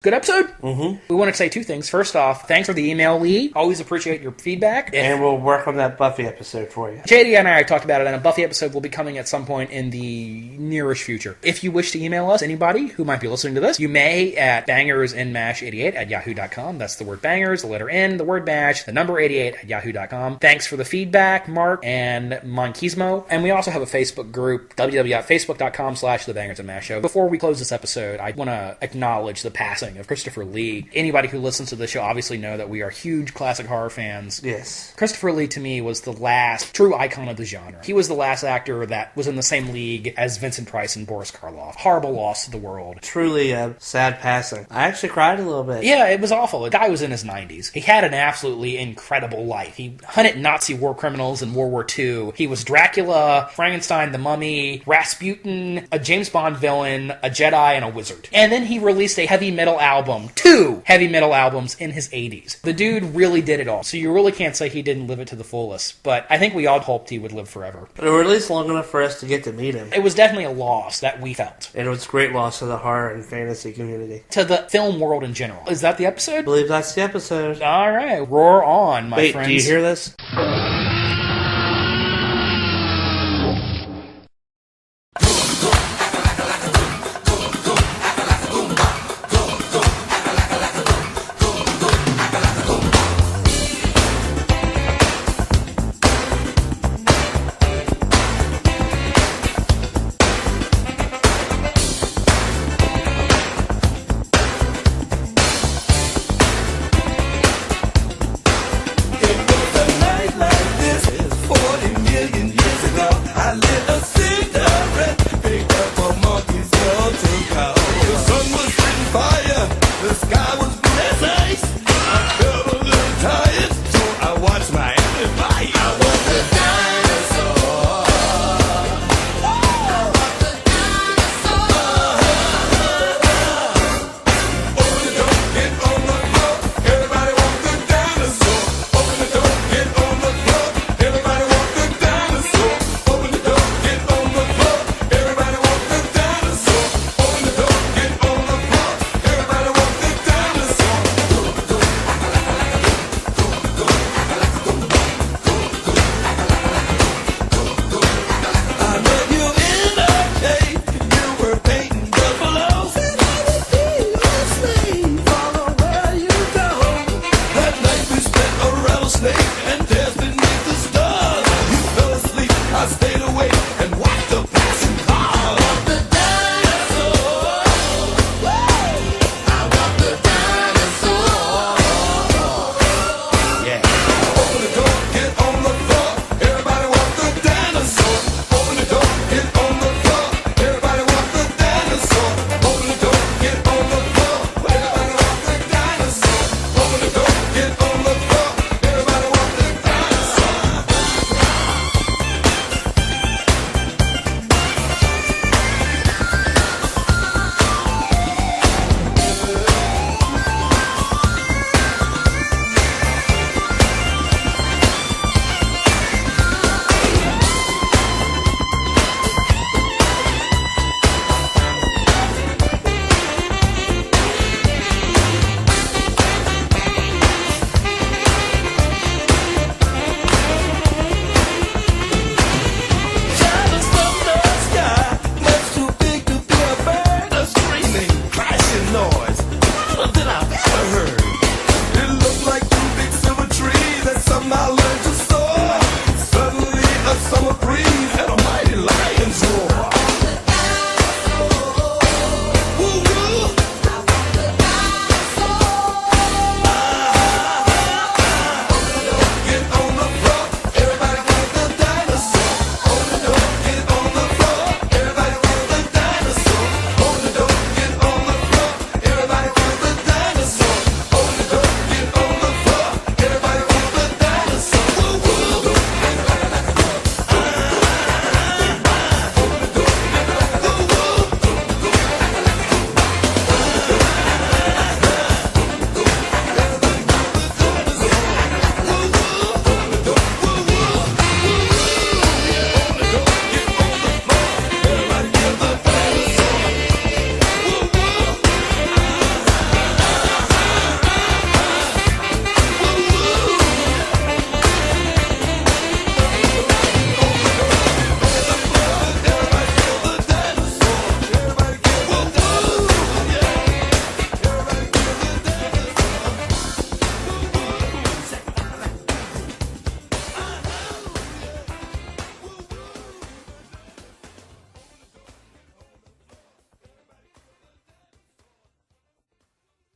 B: Good episode?
C: Mm-hmm.
B: We want to say two things. First off, thanks for the email, Lee. Always appreciate your feedback.
C: And we'll work on that Buffy episode for you.
B: JD and I talked about it, and a Buffy episode will be coming at some point in the nearish future. If you wish to email us, anybody who might be listening to this, you may at bangersnmash88@yahoo.com. That's the word bangers, the letter N, the word mash, the number 88@yahoo.com. Thanks for the feedback, Mark and Monkismo. And we also have a Facebook group, www.facebook.com/The Bangers and Mash Show. Before we close this episode, I want to acknowledge the passing of Christopher Lee. Anybody who listens to the show obviously know that we are huge classic horror fans.
C: Yes.
B: Christopher Lee, to me, was the last true icon of the genre. He was the last actor that was in the same league as Vincent Price and Boris Karloff. Horrible loss to the world.
C: Truly a sad passing. I actually cried a little bit.
B: Yeah, it was awful. The guy was in his 90s. He had an absolutely incredible life. He hunted Nazi war criminals in World War II. He was Dracula, Frankenstein, the Mummy, Rasputin, a James Bond villain, a Jedi, and a wizard. And then he released a heavy metal album, 2 heavy metal albums in his 80s. The dude really did it all. So you really can't say he didn't live it to the fullest. But I think we all hoped he would live forever.
C: Or at least long enough for us to get to meet him.
B: It was definitely a loss that we felt.
C: And it was a great loss to the horror and fantasy community.
B: To the film world in general. Is that the episode?
C: I believe that's the episode.
B: All right. Roar on, my friends.
C: Wait, do you hear this?